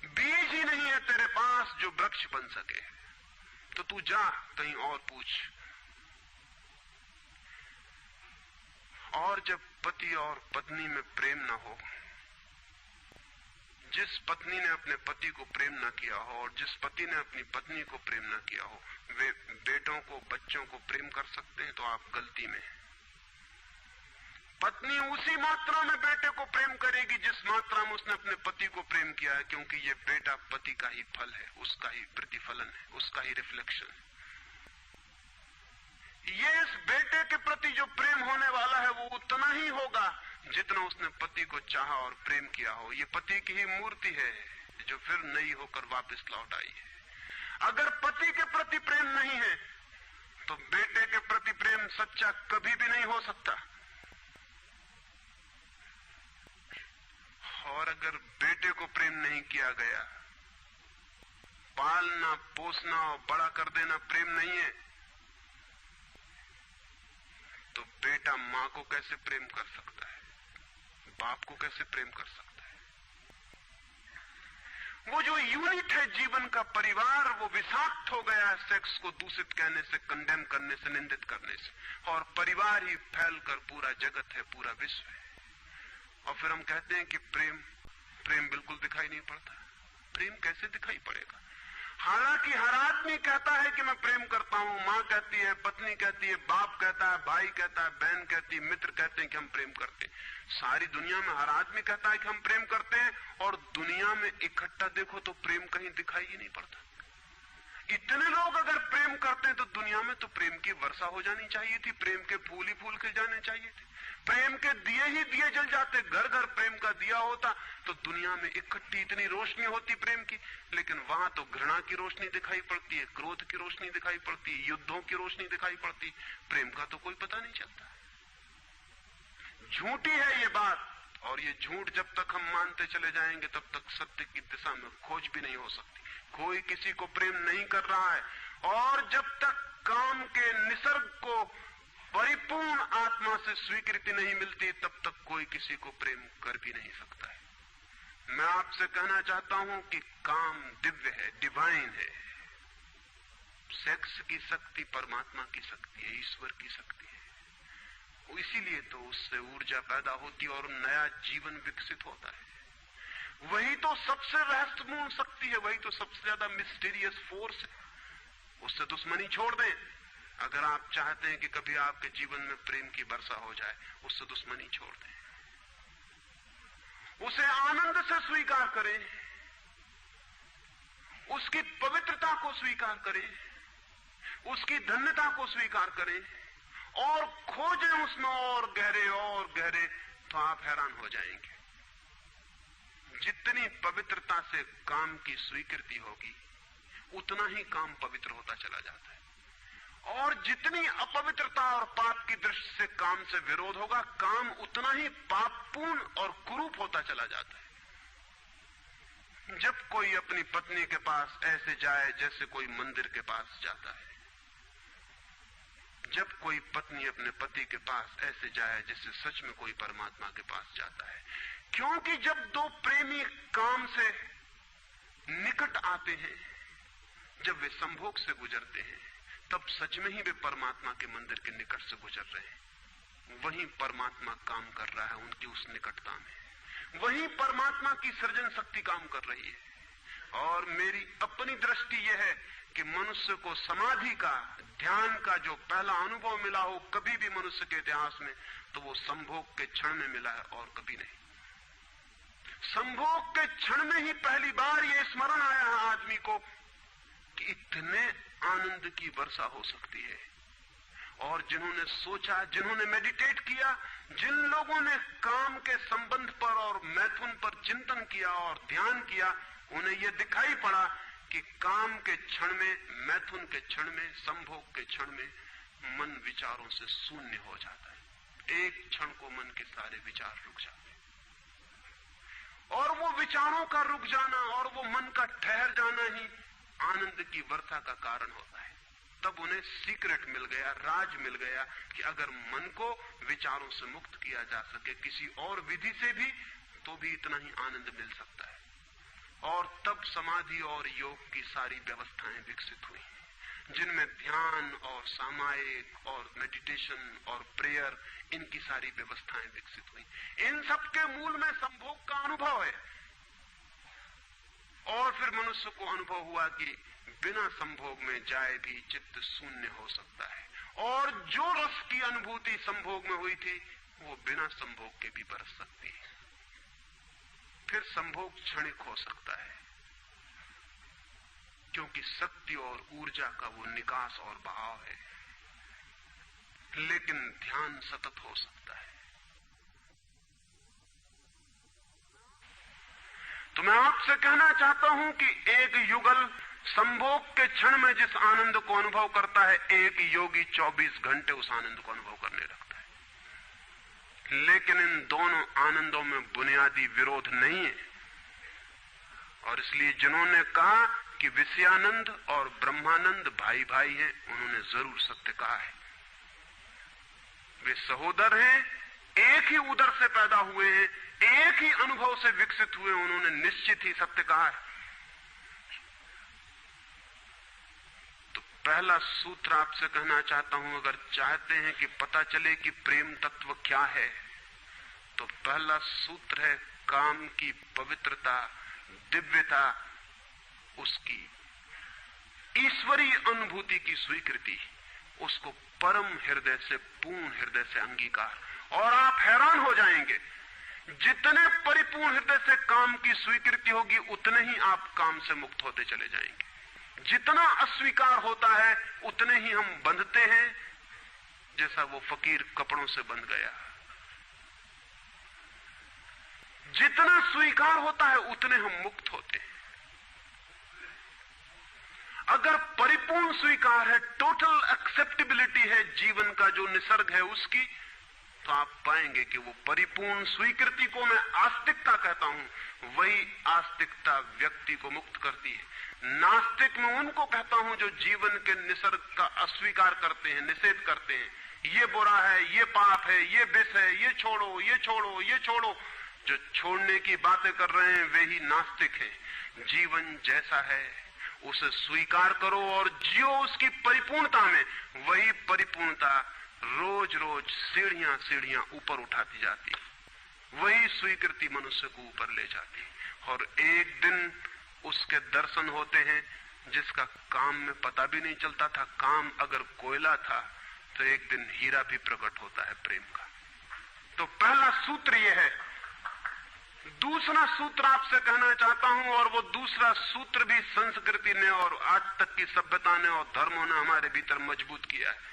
बीज ही नहीं है तेरे पास जो वृक्ष बन सके। तो तू जा कहीं और पूछ। और जब पति और पत्नी में प्रेम न हो, जिस पत्नी ने अपने पति को प्रेम न किया हो और जिस पति ने अपनी पत्नी को प्रेम न किया हो, वे बेटों को, बच्चों को प्रेम कर सकते हैं, तो आप गलती में हैं। पत्नी उसी मात्रा में बेटे को प्रेम करेगी जिस मात्रा में उसने अपने पति को प्रेम किया है, क्योंकि ये बेटा पति का ही फल है, उसका ही प्रतिफलन है, उसका ही रिफ्लेक्शन है। ये इस बेटे के प्रति जो प्रेम होने वाला है वो उतना ही होगा जितना उसने पति को चाहा और प्रेम किया हो। ये पति की ही मूर्ति है जो फिर नई होकर वापस लौट आई है। अगर पति के प्रति प्रेम नहीं है तो बेटे के प्रति प्रेम सच्चा कभी भी नहीं हो सकता। और अगर बेटे को प्रेम नहीं किया गया, पालना, पोसना और बड़ा कर देना प्रेम नहीं है, तो बेटा मां को कैसे प्रेम कर सकता है, बाप को कैसे प्रेम कर सकता है? वो जो यूनिट है जीवन का, परिवार, वो विषाक्त हो गया है सेक्स को दूषित कहने से, कंडेम करने से, निंदित करने से। और परिवार ही फैलकर पूरा जगत है, पूरा विश्व है। और फिर हम कहते हैं कि प्रेम बिल्कुल दिखाई नहीं पड़ता। प्रेम कैसे दिखाई पड़ेगा? हालांकि हर आदमी कहता है कि मैं प्रेम करता हूं, मां कहती है, पत्नी कहती है, बाप कहता है, भाई कहता है, बहन कहती है, मित्र कहते हैं कि हम प्रेम करते हैं। सारी दुनिया में हर आदमी कहता है कि हम प्रेम करते हैं, और दुनिया में इकट्ठा देखो तो प्रेम कहीं दिखाई ही नहीं पड़ता। इतने लोग अगर प्रेम करते हैं तो दुनिया में तो प्रेम की वर्षा हो जानी चाहिए थी, प्रेम के फूल ही फूल खिल जाने चाहिए थे, प्रेम के दिए ही दिए जल जाते, घर घर प्रेम का दिया होता तो दुनिया में इकट्ठी इतनी रोशनी होती प्रेम की। लेकिन वहां तो घृणा की रोशनी दिखाई पड़ती है, क्रोध की रोशनी दिखाई पड़ती है, युद्धों की रोशनी दिखाई पड़ती है। प्रेम का तो कोई पता नहीं चलता। झूठी है ये बात, और ये झूठ जब तक हम मानते चले जाएंगे तब तक सत्य की दिशा में खोज भी नहीं हो सकती। कोई किसी को प्रेम नहीं कर रहा है, और जब तक काम के निसर्ग को परिपूर्ण आत्मा से स्वीकृति नहीं मिलती तब तक कोई किसी को प्रेम कर भी नहीं सकता है। मैं आपसे कहना चाहता हूं कि काम दिव्य है, डिवाइन है। सेक्स की शक्ति परमात्मा की शक्ति है, ईश्वर की शक्ति है। इसीलिए तो उससे ऊर्जा पैदा होती है और नया जीवन विकसित होता है। वही तो सबसे रहस्यपूर्ण शक्ति है, वही तो सबसे ज्यादा मिस्टीरियस फोर्स है। उससे दुश्मनी छोड़ दें। अगर आप चाहते हैं कि कभी आपके जीवन में प्रेम की वर्षा हो जाए, उससे दुश्मनी छोड़ दें, उसे आनंद से स्वीकार करें, उसकी पवित्रता को स्वीकार करें, उसकी धन्यता को स्वीकार करें और खोजें उसमें और गहरे, तो आप हैरान हो जाएंगे। जितनी पवित्रता से काम की स्वीकृति होगी उतना ही काम पवित्र होता चला जाता है, और जितनी अपवित्रता और पाप की दृष्टि से काम से विरोध होगा, काम उतना ही पापपूर्ण और कुरूप होता चला जाता है। जब कोई अपनी पत्नी के पास ऐसे जाए जैसे कोई मंदिर के पास जाता है, जब कोई पत्नी अपने पति के पास ऐसे जाए जैसे सच में कोई परमात्मा के पास जाता है, क्योंकि जब दो प्रेमी काम से निकट आते हैं, जब वे संभोग से गुजरते हैं, तब सच में ही वे परमात्मा के मंदिर के निकट से गुजर रहे हैं। वहीं परमात्मा काम कर रहा है उनकी उस निकटता में, वहीं परमात्मा की सृजन शक्ति काम कर रही है। और मेरी अपनी दृष्टि यह है कि मनुष्य को समाधि का, ध्यान का जो पहला अनुभव मिला हो कभी भी मनुष्य के इतिहास में, तो वो संभोग के क्षण में मिला है और कभी नहीं। संभोग के क्षण में ही पहली बार ये स्मरण आया है आदमी को कि इतने आनंद की वर्षा हो सकती है। और जिन्होंने सोचा, जिन्होंने मेडिटेट किया, जिन लोगों ने काम के संबंध पर और मैथुन पर चिंतन किया और ध्यान किया, उन्हें यह दिखाई पड़ा कि काम के क्षण में, मैथुन के क्षण में, संभोग के क्षण में मन विचारों से शून्य हो जाता है। एक क्षण को मन के सारे विचार रुक जाते हैं, और वो विचारों का रुक जाना और वो मन का ठहर जाना ही आनंद की वर्षा का कारण होता है। तब उन्हें सीक्रेट मिल गया, राज मिल गया कि अगर मन को विचारों से मुक्त किया जा सके किसी और विधि से भी, तो भी इतना ही आनंद मिल सकता है। और तब समाधि और योग की सारी व्यवस्थाएं विकसित हुई, जिनमें ध्यान और सामायिक और मेडिटेशन और प्रेयर, इनकी सारी व्यवस्थाएं विकसित हुई। इन सब के मूल में संभोग का अनुभव है। और फिर मनुष्य को अनुभव हुआ कि बिना संभोग में जाए भी चित्त शून्य हो सकता है, और जो रस की अनुभूति संभोग में हुई थी वो बिना संभोग के भी बरस सकती है। फिर संभोग क्षणिक हो सकता है, क्योंकि शक्ति और ऊर्जा का वो निकास और बहाव है, लेकिन ध्यान सतत हो सकता है। तो मैं आपसे कहना चाहता हूं कि एक युगल संभोग के क्षण में जिस आनंद को अनुभव करता है, एक योगी 24 घंटे उस आनंद को अनुभव करने लगता है। लेकिन इन दोनों आनंदों में बुनियादी विरोध नहीं है, और इसलिए जिन्होंने कहा कि विषयानंद और ब्रह्मानंद भाई भाई हैं, उन्होंने जरूर सत्य कहा है। वे सहोदर हैं, एक ही उदर से पैदा हुए हैं, एक ही अनुभव से विकसित हुए, उन्होंने निश्चित ही सत्य कहा है। तो पहला सूत्र आपसे कहना चाहता हूं, अगर चाहते हैं कि पता चले कि प्रेम तत्व क्या है, तो पहला सूत्र है काम की पवित्रता, दिव्यता, उसकी ईश्वरीय अनुभूति की स्वीकृति, उसको परम हृदय से, पूर्ण हृदय से अंगीकार। और आप हैरान हो जाएंगे, जितने परिपूर्ण हृदय से काम की स्वीकृति होगी, उतने ही आप काम से मुक्त होते चले जाएंगे। जितना अस्वीकार होता है, उतने ही हम बंधते हैं, जैसा वो फकीर कपड़ों से बंध गया। जितना स्वीकार होता है, उतने हम मुक्त होते हैं। अगर परिपूर्ण स्वीकार है, टोटल एक्सेप्टेबिलिटी है जीवन का जो निसर्ग है उसकी, तो आप पाएंगे कि वो परिपूर्ण स्वीकृति को मैं आस्तिकता कहता हूं। वही आस्तिकता व्यक्ति को मुक्त करती है। नास्तिक में उनको कहता हूं जो जीवन के निसर्ग का अस्वीकार करते हैं, निषेध करते हैं। ये बुरा है, ये पाप है, ये विष है, ये छोड़ो, ये छोड़ो, ये छोड़ो। जो छोड़ने की बातें कर रहे हैं वे ही नास्तिक हैं। जीवन जैसा है उसे स्वीकार करो और जियो उसकी परिपूर्णता में। वही परिपूर्णता रोज रोज सीढ़ियां सीढ़ियां ऊपर उठाती जाती, वही स्वीकृति मनुष्य को ऊपर ले जाती, और एक दिन उसके दर्शन होते हैं जिसका काम में पता भी नहीं चलता था। काम अगर कोयला था तो एक दिन हीरा भी प्रकट होता है प्रेम का। तो पहला सूत्र यह है। दूसरा सूत्र आपसे कहना चाहता हूं, और वो दूसरा सूत्र भी संस्कृति ने और आज तक की सभ्यता ने और धर्मों ने हमारे भीतर मजबूत किया है।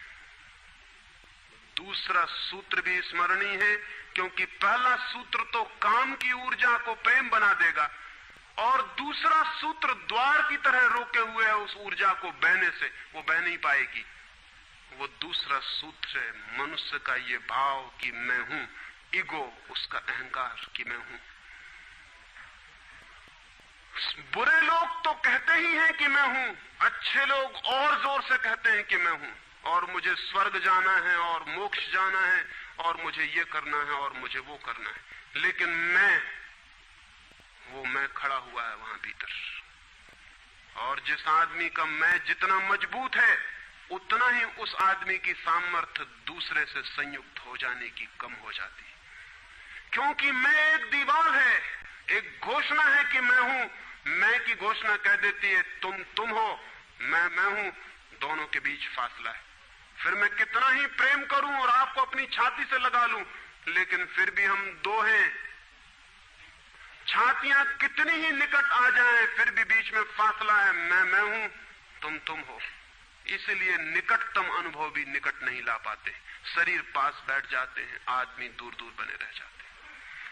दूसरा सूत्र भी स्मरणीय है, क्योंकि पहला सूत्र तो काम की ऊर्जा को प्रेम बना देगा, और दूसरा सूत्र द्वार की तरह रोके हुए है उस ऊर्जा को बहने से, वो बह नहीं पाएगी। वो दूसरा सूत्र है मनुष्य का ये भाव कि मैं हूं, ईगो, उसका अहंकार कि मैं हूं। बुरे लोग तो कहते ही हैं कि मैं हूं, अच्छे लोग और जोर से कहते हैं कि मैं हूं, और मुझे स्वर्ग जाना है और मोक्ष जाना है और मुझे ये करना है और मुझे वो करना है। लेकिन वो मैं खड़ा हुआ है वहां भीतर। और जिस आदमी का मैं जितना मजबूत है, उतना ही उस आदमी की सामर्थ्य दूसरे से संयुक्त हो जाने की कम हो जाती, क्योंकि मैं एक दीवार है, एक घोषणा है कि मैं हूं। मैं की घोषणा कह देती है तुम हो, मैं हूं, दोनों के बीच फासला है। फिर मैं कितना ही प्रेम करूं और आपको अपनी छाती से लगा लूं, लेकिन फिर भी हम दो हैं। छातियां कितनी ही निकट आ जाएं, फिर भी बीच में फासला है। मैं हूं, तुम हो। इसलिए निकटतम अनुभव भी निकट नहीं ला पाते। शरीर पास बैठ जाते हैं, आदमी दूर दूर बने रह जाते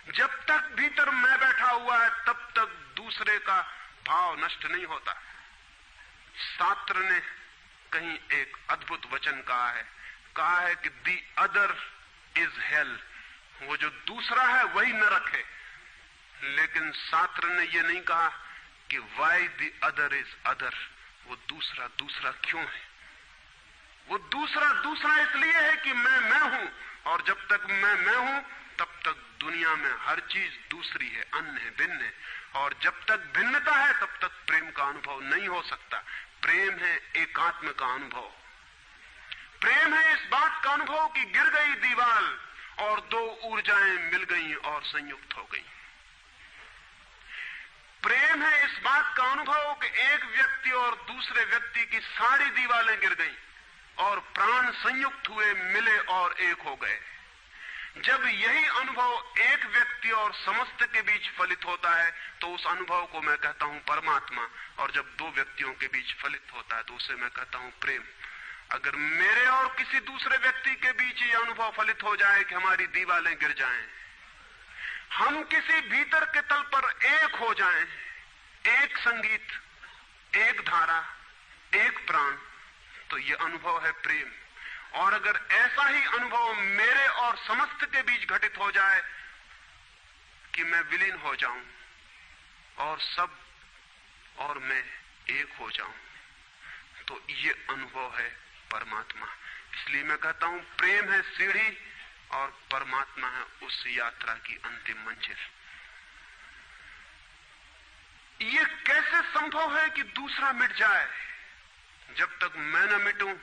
हैं। जब तक भीतर मैं बैठा हुआ है, तब तक दूसरे का भाव नष्ट नहीं होता। शास्त्र ने कहीं एक अद्भुत वचन कहा है कि दी अदर इज हेल, वो जो दूसरा है वही नरक है। लेकिन शास्त्र ने ये नहीं कहा कि why the other is other, वो दूसरा क्यों है। वो दूसरा इसलिए है कि मैं हूं, और जब तक मैं हूं तब तक दुनिया में हर चीज दूसरी है, अन्य है, भिन्न है। और जब तक भिन्नता है तब तक प्रेम का अनुभव नहीं हो सकता। प्रेम है एकात्म का अनुभव। प्रेम है इस बात का अनुभव कि गिर गई दीवार और दो ऊर्जाएं मिल गई और संयुक्त हो गई। प्रेम है इस बात का अनुभव कि एक व्यक्ति और दूसरे व्यक्ति की सारी दीवारें गिर गईं और प्राण संयुक्त हुए, मिले और एक हो गए। जब यही अनुभव एक व्यक्ति और समस्त के बीच फलित होता है तो उस अनुभव को मैं कहता हूं परमात्मा, और जब दो व्यक्तियों के बीच फलित होता है तो उसे मैं कहता हूं प्रेम। अगर मेरे और किसी दूसरे व्यक्ति के बीच ये अनुभव फलित हो जाए कि हमारी दीवारें गिर जाएं, हम किसी भीतर के तल पर एक हो जाएं, एक संगीत, एक धारा, एक प्राण, तो ये अनुभव है प्रेम। और अगर ऐसा ही अनुभव मेरे और समस्त के बीच घटित हो जाए कि मैं विलीन हो जाऊं और सब और मैं एक हो जाऊं, तो ये अनुभव है परमात्मा। इसलिए मैं कहता हूं प्रेम है सीढ़ी और परमात्मा है उस यात्रा की अंतिम मंजिल। ये कैसे संभव है कि दूसरा मिट जाए? जब तक मैं न मिटूं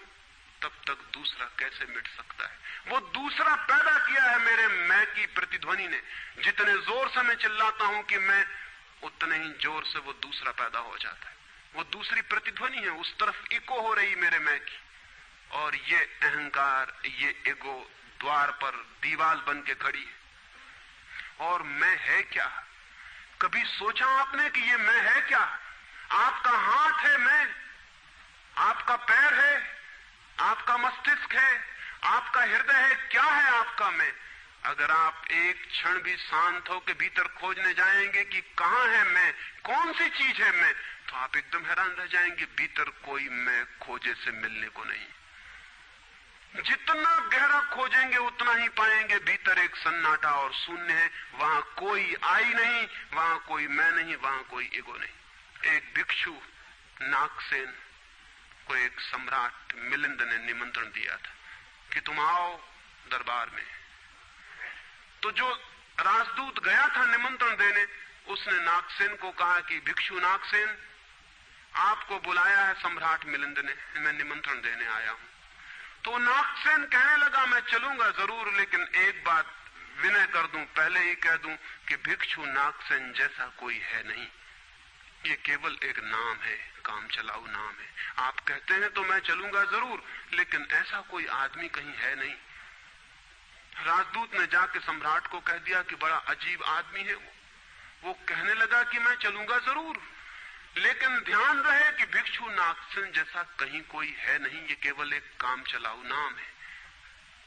तब तक दूसरा कैसे मिट सकता है? वो दूसरा पैदा किया है मेरे मैं की प्रतिध्वनि ने। जितने जोर से मैं चिल्लाता हूं कि मैं, उतने ही जोर से वो दूसरा पैदा हो जाता है। वो दूसरी प्रतिध्वनि है, उस तरफ इको हो रही मेरे मैं की। और ये अहंकार, ये ईगो द्वार पर दीवार बन के खड़ी है। और मैं है क्या? कभी सोचा आपने कि ये मैं है क्या? आपका हाथ है मैं, आपका पैर है, आपका मस्तिष्क है, आपका हृदय है, क्या है आपका मैं? अगर आप एक क्षण भी शांत होकर भीतर खोजने जाएंगे कि कहां है मैं, कौन सी चीज है मैं, तो आप एकदम हैरान रह जाएंगे। भीतर कोई मैं खोजे से मिलने को नहीं। जितना गहरा खोजेंगे उतना ही पाएंगे भीतर एक सन्नाटा और शून्य है। वहां कोई आई नहीं, वहां कोई मैं नहीं, वहां कोई ईगो नहीं। एक भिक्षु नागसेन को एक सम्राट मिलिंद ने निमंत्रण दिया था कि तुम आओ दरबार में। तो जो राजदूत गया था निमंत्रण देने, उसने नागसेन को कहा कि भिक्षु नागसेन, आपको बुलाया है सम्राट मिलिंद ने, मैं निमंत्रण देने आया हूं। तो नागसेन कहने लगा मैं चलूंगा जरूर, लेकिन एक बात विनय कर दूं, पहले ही कह दूं कि भिक्षु नागसेन जैसा कोई है नहीं। ये केवल एक नाम है, काम चलाऊ नाम है। आप कहते हैं तो मैं चलूंगा जरूर, लेकिन ऐसा कोई आदमी कहीं है नहीं। राजदूत ने जाके सम्राट को कह दिया कि बड़ा अजीब आदमी है वो कहने लगा कि मैं चलूंगा जरूर, लेकिन ध्यान रहे कि भिक्षु नागसेन जैसा कहीं कोई है नहीं, ये केवल एक काम चलाऊ नाम है।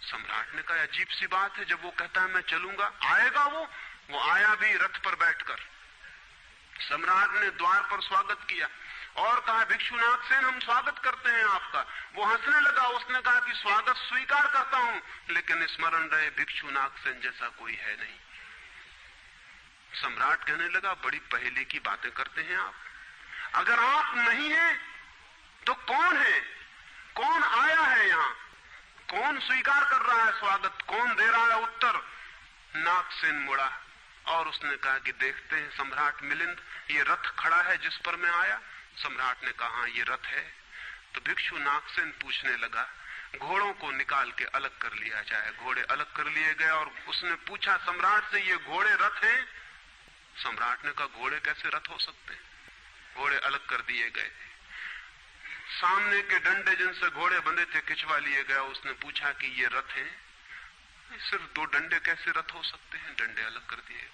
सम्राट ने कहा अजीब सी बात है, जब वो कहता है मैं चलूंगा, आएगा वो आया भी रथ पर बैठकर। सम्राट ने द्वार पर स्वागत किया और कहा भिक्षु नागसेन हम स्वागत करते हैं आपका। वो हंसने लगा, उसने कहा कि स्वागत स्वीकार करता हूं, लेकिन स्मरण रहे भिक्षु नागसेन जैसा कोई है नहीं। सम्राट कहने लगा बड़ी पहेली की बातें करते हैं आप। अगर आप नहीं हैं तो कौन है? कौन आया है यहां? कौन स्वीकार कर रहा है स्वागत? कौन दे रहा है उत्तर? नागसेन मुड़ा और उसने कहा कि देखते हैं सम्राट मिलिंद, ये रथ खड़ा है जिस पर मैं आया। सम्राट ने कहा ये रथ है। तो भिक्षु नागसेन पूछने लगा घोड़ों को निकाल के अलग कर लिया जाए। घोड़े अलग कर लिए गए और उसने पूछा सम्राट से ये घोड़े रथ हैं? सम्राट ने कहा घोड़े कैसे रथ हो सकते हैं? घोड़े अलग कर दिए गए। सामने के डंडे जिनसे घोड़े बंधे थे खिंचवा लिए गए। उसने पूछा कि ये रथ हैं? सिर्फ दो डंडे कैसे रथ हो सकते हैं? डंडे अलग कर दिए गए।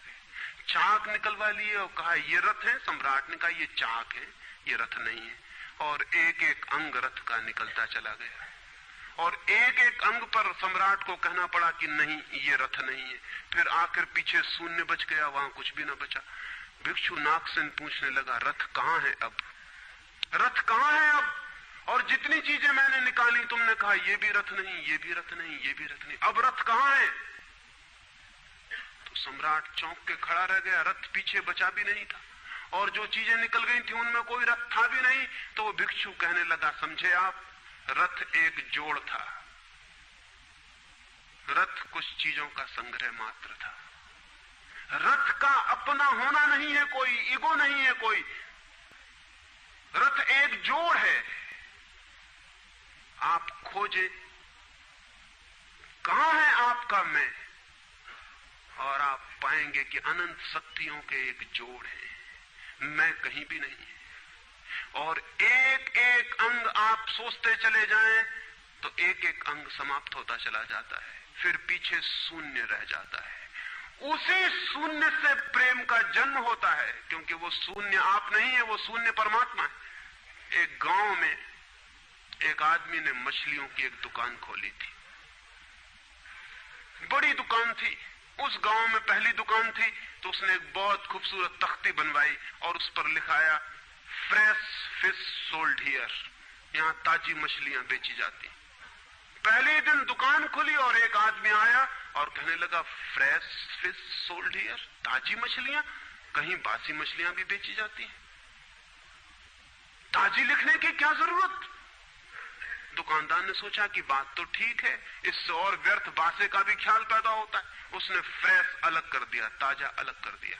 चाक निकलवा लिए और कहा ये रथ है? सम्राट ने कहा ये चाक है, ये रथ नहीं है। और एक एक अंग रथ का निकलता चला गया और एक एक अंग पर सम्राट को कहना पड़ा कि नहीं ये रथ नहीं है। फिर आखिर पीछे शून्य बच गया, वहां कुछ भी न बचा। भिक्षु नागसेन पूछने लगा रथ कहां है अब? रथ कहां है अब? और जितनी चीजें मैंने निकाली तुमने कहा ये भी रथ नहीं, ये भी रथ नहीं, ये भी रथ नहीं, अब रथ कहां है? तो सम्राट चौंक के खड़ा रह गया। रथ पीछे बचा भी नहीं था और जो चीजें निकल गई थी उनमें कोई रथ था भी नहीं। तो वो भिक्षु कहने लगा समझे आप, रथ एक जोड़ था, रथ कुछ चीजों का संग्रह मात्र था। रथ का अपना होना नहीं है कोई, ईगो नहीं है कोई। रथ एक जोड़ है। आप खोजे कहां है आपका मैं, और आप पाएंगे कि अनंत शक्तियों के एक जोड़ है। मैं कहीं भी नहीं। और एक एक अंग आप सोचते चले जाएं तो एक एक अंग समाप्त होता चला जाता है, फिर पीछे शून्य रह जाता है। उसी शून्य से प्रेम का जन्म होता है, क्योंकि वो शून्य आप नहीं है, वो शून्य परमात्मा है। एक गांव में एक आदमी ने मछलियों की एक दुकान खोली थी, बड़ी दुकान थी। उस गांव में पहली दुकान थी, तो उसने एक बहुत खूबसूरत तख्ती बनवाई और उस पर लिखाया फ्रेश फिश सोल्ड हियर, यहां ताजी मछलियां बेची जाती। पहले दिन दुकान खुली और एक आदमी आया और कहने लगा फ्रेश फिश सोल्ड हियर, ताजी मछलियां, कहीं बासी मछलियां भी बेची जाती हैं? ताजी लिखने की क्या जरूरत? दुकानदार ने सोचा कि बात तो ठीक है, इससे और व्यर्थ बासे का भी ख्याल पैदा होता है। उसने फ्रेश अलग कर दिया, ताजा अलग कर दिया।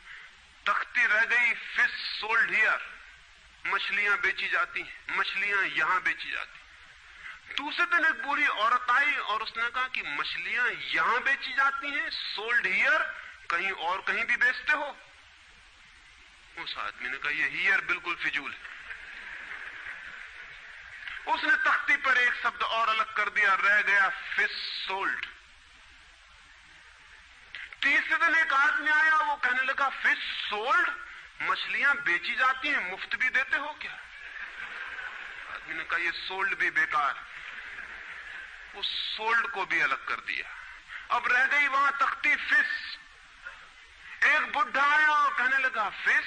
तख्ती रह गई फिश सोल्ड हियर, मछलियां बेची जाती हैं, मछलियां यहां बेची जाती। दूसरे दिन एक बूढ़ी औरत आई और उसने कहा कि मछलियां यहां बेची जाती हैं, सोल्ड हियर, कहीं और कहीं भी बेचते हो? उस आदमी ने कहा ये हियर बिल्कुल फिजूल है। उसने तख्ती पर एक शब्द और अलग कर दिया, रह गया फिश सोल्ड। तीसरे दिन एक आदमी आया, वो कहने लगा फिश सोल्ड, मछलियां बेची जाती हैं, मुफ्त भी देते हो क्या? आदमी ने कहा ये सोल्ड भी बेकार। उस सोल्ड को भी अलग कर दिया। अब रह गई वहां तख्ती फिश। एक बुढ़ा आया और कहने लगा फिश,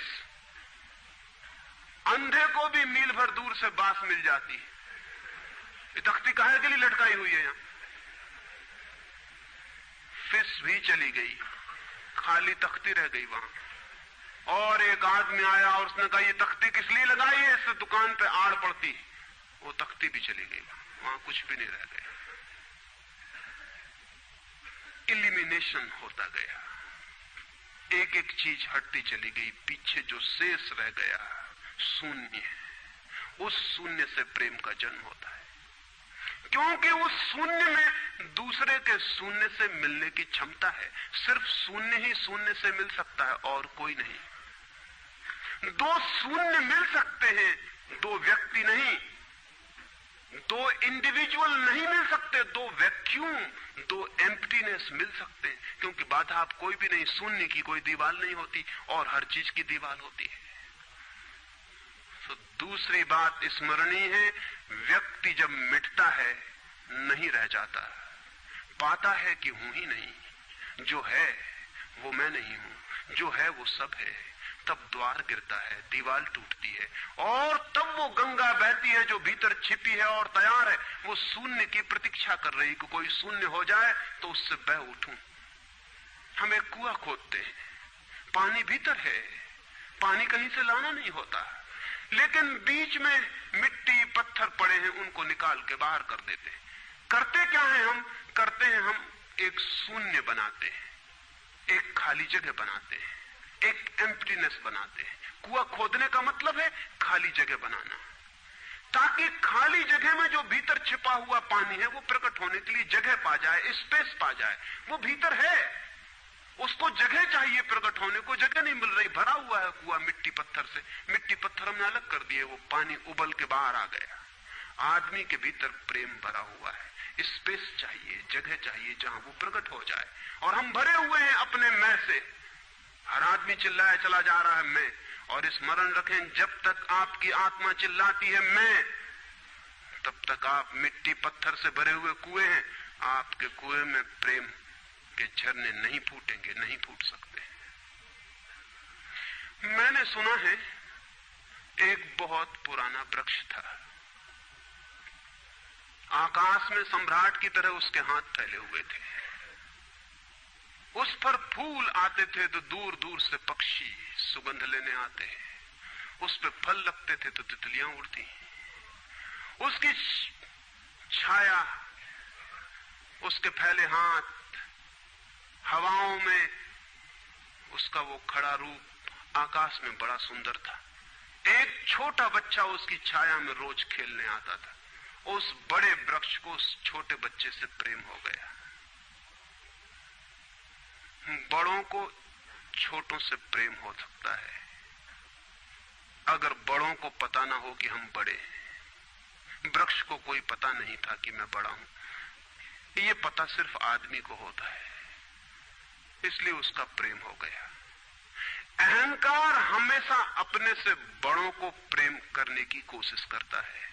अंधे को भी मील भर दूर से बांस मिल जाती है, ये तख्ती काहे के लिए लटकाई हुई है यहां? फिश भी चली गई, खाली तख्ती रह गई वहां। और एक आदमी आया और उसने कहा ये तख्ती किस लिए लगाई है, इससे दुकान पे आड़ पड़ती। वो तख्ती भी चली गई, वहां कुछ भी नहीं रह गया। इलिमिनेशन होता गया, एक एक चीज हटती चली गई, पीछे जो शेष रह गया शून्य। उस शून्य से प्रेम का जन्म होता है, क्योंकि उस शून्य में दूसरे के शून्य से मिलने की क्षमता है। सिर्फ शून्य ही शून्य से मिल सकता है और कोई नहीं। दो शून्य मिल सकते हैं, दो व्यक्ति नहीं, दो इंडिविजुअल नहीं मिल सकते, दो वैक्यूम, दो एम्प्टीनेस मिल सकते हैं, क्योंकि बाधा आप कोई भी नहीं, शून्य की कोई दीवार नहीं होती और हर चीज की दीवार होती है। तो दूसरी बात स्मरणीय है, व्यक्ति जब मिटता है नहीं रह जाता, पाता है कि हूं ही नहीं, जो है वो मैं नहीं हूं, जो है वो सब है। तब द्वार गिरता है, दीवार टूटती है और तब वो गंगा बहती है जो भीतर छिपी है और तैयार है। वो शून्य की प्रतीक्षा कर रही कि कोई शून्य हो जाए तो उससे बह उठूं। हम एक कुआं खोदते हैं, पानी भीतर है, पानी कहीं से लाना नहीं होता, लेकिन बीच में मिट्टी पत्थर पड़े हैं, उनको निकाल के बाहर कर देते हैं। करते क्या है हम? करते हैं हम एक शून्य बनाते हैं, एक खाली जगह बनाते हैं, एक एम्प्टीनेस बनाते हैं। कुआं खोदने का मतलब है खाली जगह बनाना, ताकि खाली जगह में जो भीतर छिपा हुआ पानी है वो प्रकट होने के लिए जगह पा जाए, स्पेस पा जाए। वो भीतर है, उसको जगह चाहिए प्रकट होने को, जगह नहीं मिल रही, भरा हुआ है कुआं मिट्टी पत्थर से। मिट्टी पत्थर हमने अलग कर दिए, वो पानी उबल के बाहर आ गया। आदमी के भीतर प्रेम भरा हुआ है, स्पेस चाहिए, जगह चाहिए जहां वो प्रकट हो जाए। और हम भरे हुए हैं अपने मैं से। हर आदमी चिल्लाया चला जा रहा है मैं, और स्मरण रखें जब तक आपकी आत्मा चिल्लाती है मैं, तब तक आप मिट्टी पत्थर से भरे हुए कुएं हैं। आपके कुएं में प्रेम के झरने नहीं फूटेंगे, नहीं फूट सकते। मैंने सुना है एक बहुत पुराना वृक्ष था, आकाश में सम्राट की तरह उसके हाथ फैले हुए थे। उस पर फूल आते थे तो दूर दूर से पक्षी सुगंध लेने आते हैं, उस पर फल लगते थे तो तितलियां उड़ती। उसकी छाया, उसके फैले हाथ, हवाओं में उसका वो खड़ा रूप आकाश में बड़ा सुंदर था। एक छोटा बच्चा उसकी छाया में रोज खेलने आता था। उस बड़े वृक्ष को उस छोटे बच्चे से प्रेम हो गया। बड़ों को छोटों से प्रेम हो सकता है, अगर बड़ों को पता ना हो कि हम बड़े हैं। वृक्ष को कोई पता नहीं था कि मैं बड़ा हूं, ये पता सिर्फ आदमी को होता है, इसलिए उसका प्रेम हो गया। अहंकार हमेशा अपने से बड़ों को प्रेम करने की कोशिश करता है।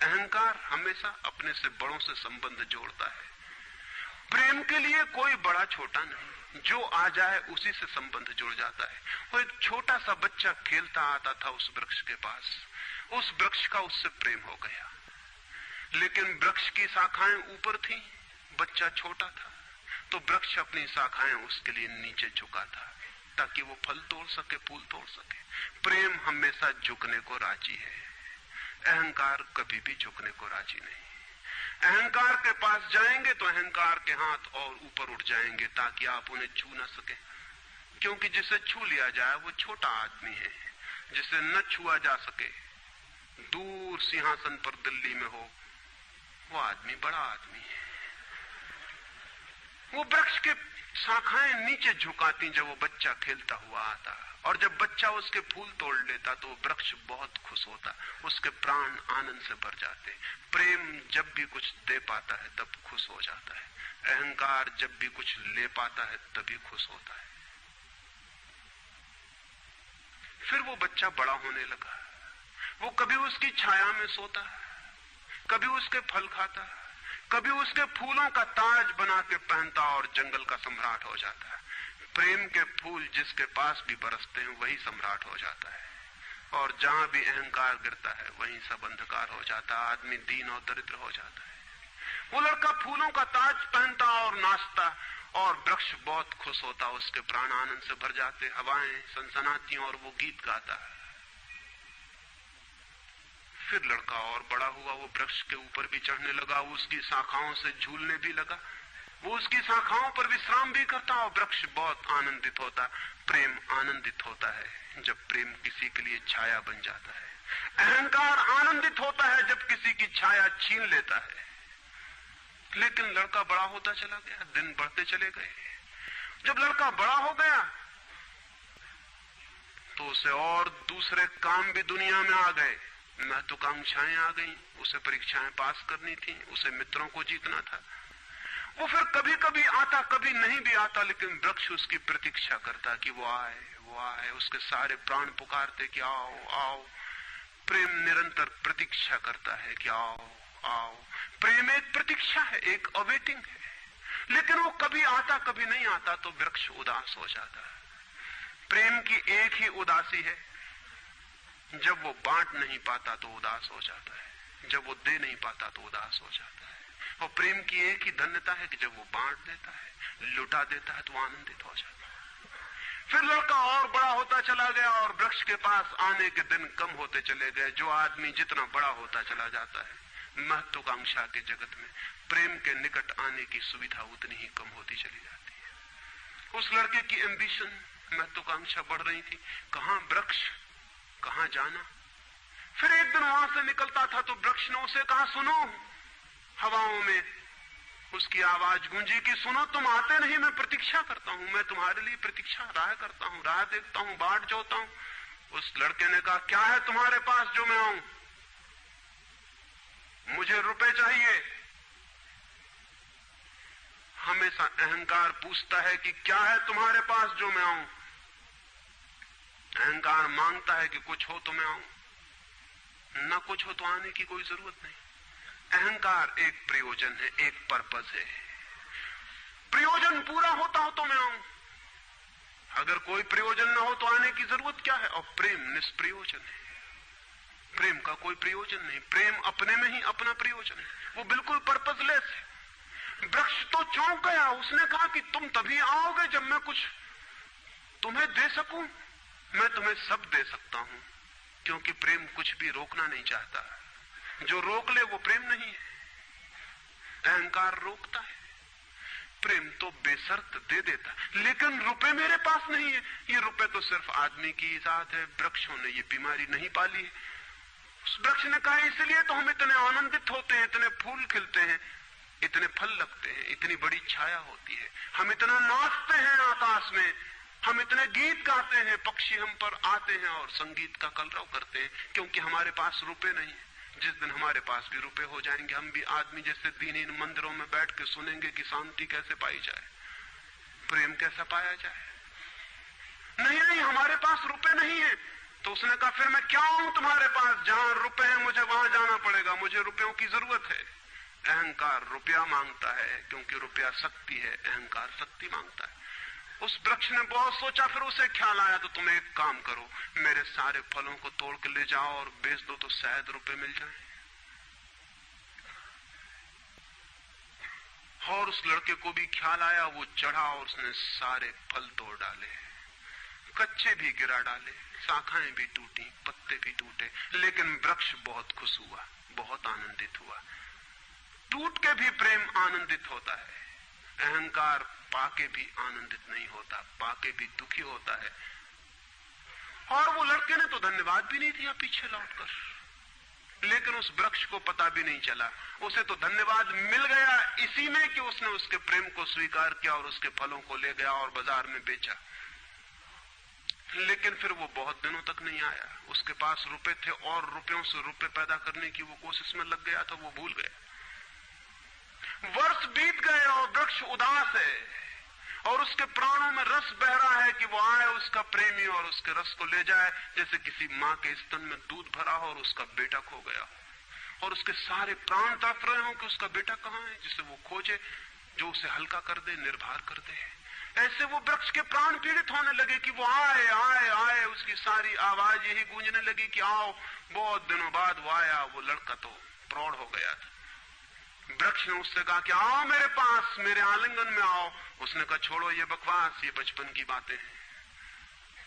अहंकार हमेशा अपने से बड़ों से संबंध जोड़ता है। प्रेम के लिए कोई बड़ा छोटा नहीं, जो आ जाए उसी से संबंध जुड़ जाता है। वो एक छोटा सा बच्चा खेलता आता था उस वृक्ष के पास, उस वृक्ष का उससे प्रेम हो गया। लेकिन वृक्ष की शाखाएं ऊपर थी, बच्चा छोटा था, तो वृक्ष अपनी शाखाएं उसके लिए नीचे झुका था ताकि वो फल तोड़ सके, फूल तोड़ सके। प्रेम हमेशा झुकने को राजी है, अहंकार कभी भी झुकने को राजी नहीं। अहंकार के पास जाएंगे तो अहंकार के हाथ और ऊपर उठ जाएंगे ताकि आप उन्हें छू ना सके, क्योंकि जिसे छू लिया जाए वो छोटा आदमी है। जिसे न छुआ जा सके, दूर सिंहासन पर दिल्ली में हो, वो आदमी बड़ा आदमी है। वो वृक्ष के शाखाएं नीचे झुकाती जब वो बच्चा खेलता हुआ आता, और जब बच्चा उसके फूल तोड़ लेता तो वृक्ष बहुत खुश होता, उसके प्राण आनंद से भर जाते। प्रेम जब भी कुछ दे पाता है तब खुश हो जाता है, अहंकार जब भी कुछ ले पाता है तभी खुश होता है। फिर वो बच्चा बड़ा होने लगा, वो कभी उसकी छाया में सोता, कभी उसके फल खाता, कभी उसके फूलों का ताज बना के पहनता और जंगल का सम्राट हो जाता है। प्रेम के फूल जिसके पास भी बरसते हैं वही सम्राट हो जाता है, और जहां भी अहंकार गिरता है वहीं सब अंधकार हो जाता है, आदमी दीन और दरिद्र हो जाता है। वो लड़का फूलों का ताज पहनता और नाचता, और वृक्ष बहुत खुश होता, उसके प्राण आनंद से भर जाते, हवाएं सनसनाती और वो गीत गाता। फिर लड़का और बड़ा हुआ, वो वृक्ष के ऊपर भी चढ़ने लगा, उसकी शाखाओं से झूलने भी लगा, वो उसकी शाखाओं पर विश्राम भी करता, और वृक्ष बहुत आनंदित होता। प्रेम आनंदित होता है जब प्रेम किसी के लिए छाया बन जाता है। अहंकार आनंदित होता है जब किसी की छाया छीन लेता है। लेकिन लड़का बड़ा होता चला गया, दिन बढ़ते चले गए। जब लड़का बड़ा हो गया तो उसे और दूसरे काम भी दुनिया में आ गए, महत्वाकांक्षाएं आ गई, उसे परीक्षाएं पास करनी थी, उसे मित्रों को जीतना था। वो फिर कभी कभी आता, कभी नहीं भी आता, लेकिन वृक्ष उसकी प्रतीक्षा करता कि वो आए, वो आए। उसके सारे प्राण पुकारते कि आओ आओ। प्रेम निरंतर प्रतीक्षा करता है कि आओ आओ। प्रेम एक प्रतीक्षा है, एक अवेटिंग है, लेकिन वो कभी आता कभी नहीं आता, तो वृक्ष उदास हो जाता है। प्रेम की एक ही उदासी है, जब वो बांट नहीं पाता तो उदास हो जाता है, जब वो दे नहीं पाता तो उदास हो जाता है। और प्रेम की एक ही धन्यता है कि जब वो बांट देता है, लुटा देता है, तो आनंदित हो जाता है। फिर लड़का और बड़ा होता चला गया, और वृक्ष के पास आने के दिन कम होते चले गए। जो आदमी जितना बड़ा होता चला जाता है महत्वाकांक्षा के जगत में, प्रेम के निकट आने की सुविधा उतनी ही कम होती चली जाती है। उस लड़के की एम्बिशन, महत्वाकांक्षा बढ़ रही थी, कहां वृक्ष, कहां जाना। फिर एक दिन वहां से निकलता था तो वृक्ष ने उसे कहा, सुनो। हवाओं में उसकी आवाज गूंजी कि सुनो, तुम आते नहीं, मैं प्रतीक्षा करता हूं, मैं तुम्हारे लिए प्रतीक्षा, राह करता हूं, राह देखता हूं, बाट जोता हूं। उस लड़के ने कहा, क्या है तुम्हारे पास जो मैं आऊं? मुझे रुपए चाहिए। हमेशा अहंकार पूछता है कि क्या है तुम्हारे पास जो मैं आऊं। अहंकार मांगता है कि कुछ हो तो मैं आऊं, न कुछ हो तो आने की कोई जरूरत नहीं। अहंकार एक प्रयोजन है, एक पर्पस है। प्रयोजन पूरा होता हो तो मैं आऊं, अगर कोई प्रयोजन न हो तो आने की जरूरत क्या है। और प्रेम निष्प्रयोजन है, प्रेम का कोई प्रयोजन नहीं। प्रेम अपने में ही अपना प्रयोजन है, वो बिल्कुल पर्पसलेस है। वृक्ष तो चौंक गया, उसने कहा कि तुम तभी आओगे जब मैं कुछ तुम्हें दे सकूं। मैं तुम्हें सब दे सकता हूं, क्योंकि प्रेम कुछ भी रोकना नहीं चाहता। जो रोक ले वो प्रेम नहीं है। अहंकार रोकता है, प्रेम तो बेशर्त दे देता। लेकिन रुपए मेरे पास नहीं है। ये रुपए तो सिर्फ आदमी की इजाद है, वृक्षों ने ये बीमारी नहीं पाली है। उस वृक्ष ने कहा, इसलिए तो हम इतने आनंदित होते हैं, इतने फूल खिलते हैं, इतने फल लगते हैं, इतनी बड़ी छाया होती है, हम इतना नाचते हैं आकाश में, हम इतने गीत गाते हैं, पक्षी हम पर आते हैं और संगीत का कलरव करते हैं, क्योंकि हमारे पास रुपए नहीं है। जिस दिन हमारे पास भी रुपए हो जाएंगे, हम भी आदमी जैसे दीनहीन मंदिरों में बैठ के सुनेंगे कि शांति कैसे पाई जाए, प्रेम कैसा पाया जाए। नहीं, हमारे पास रुपए नहीं है। तो उसने कहा फिर मैं क्या हूं तुम्हारे पास? जहां रुपए हैं मुझे वहां जाना पड़ेगा, मुझे रुपयों की जरूरत है। अहंकार रुपया मांगता है, क्योंकि रुपया शक्ति है, अहंकार शक्ति मांगता है। उस वृक्ष ने बहुत सोचा, फिर उसे ख्याल आया तो तुम एक काम करो, मेरे सारे फलों को तोड़ के ले जाओ और बेच दो तो शायद रुपए मिल जाएं। और उस लड़के को भी ख्याल आया, वो चढ़ा और उसने सारे फल तोड़ डाले, कच्चे भी गिरा डाले, शाखाएं भी टूटी, पत्ते भी टूटे, लेकिन वृक्ष बहुत खुश हुआ, बहुत आनंदित हुआ। टूट के भी प्रेम आनंदित होता है, अहंकार पाके भी आनंदित नहीं होता, पाके भी दुखी होता है। और वो लड़के ने तो धन्यवाद भी नहीं दिया पीछे लौटकर, लेकिन उस वृक्ष को पता भी नहीं चला, उसे तो धन्यवाद मिल गया इसी में कि उसने उसके प्रेम को स्वीकार किया और उसके फलों को ले गया और बाजार में बेचा। लेकिन फिर वो बहुत दिनों तक नहीं आया। उसके पास रुपए थे और रुपयों से रुपए पैदा करने की वो कोशिश में लग गया था, वो भूल गया। वर्ष बीत गए और वृक्ष उदास है और उसके प्राणों में रस बह रहा है कि वो आए उसका प्रेमी और उसके रस को ले जाए, जैसे किसी माँ के स्तन में दूध भरा हो और उसका बेटा खो गया हो और उसके सारे प्राण तड़प रहे हो कि उसका बेटा कहाँ है, जिसे वो खोजे, जो उसे हल्का कर दे, निर्भर कर दे। ऐसे वो वृक्ष के प्राण पीड़ित होने लगे कि वो आए आए आए, उसकी सारी आवाज यही गूंजने लगी कि आओ। बहुत दिनों बाद वो आया, वो लड़का तो प्रौढ़ हो गया था। वृक्ष ने उससे कहा कि आओ मेरे पास, मेरे आलिंगन में आओ। उसने कहा छोड़ो ये बकवास, ये बचपन की बातें हैं।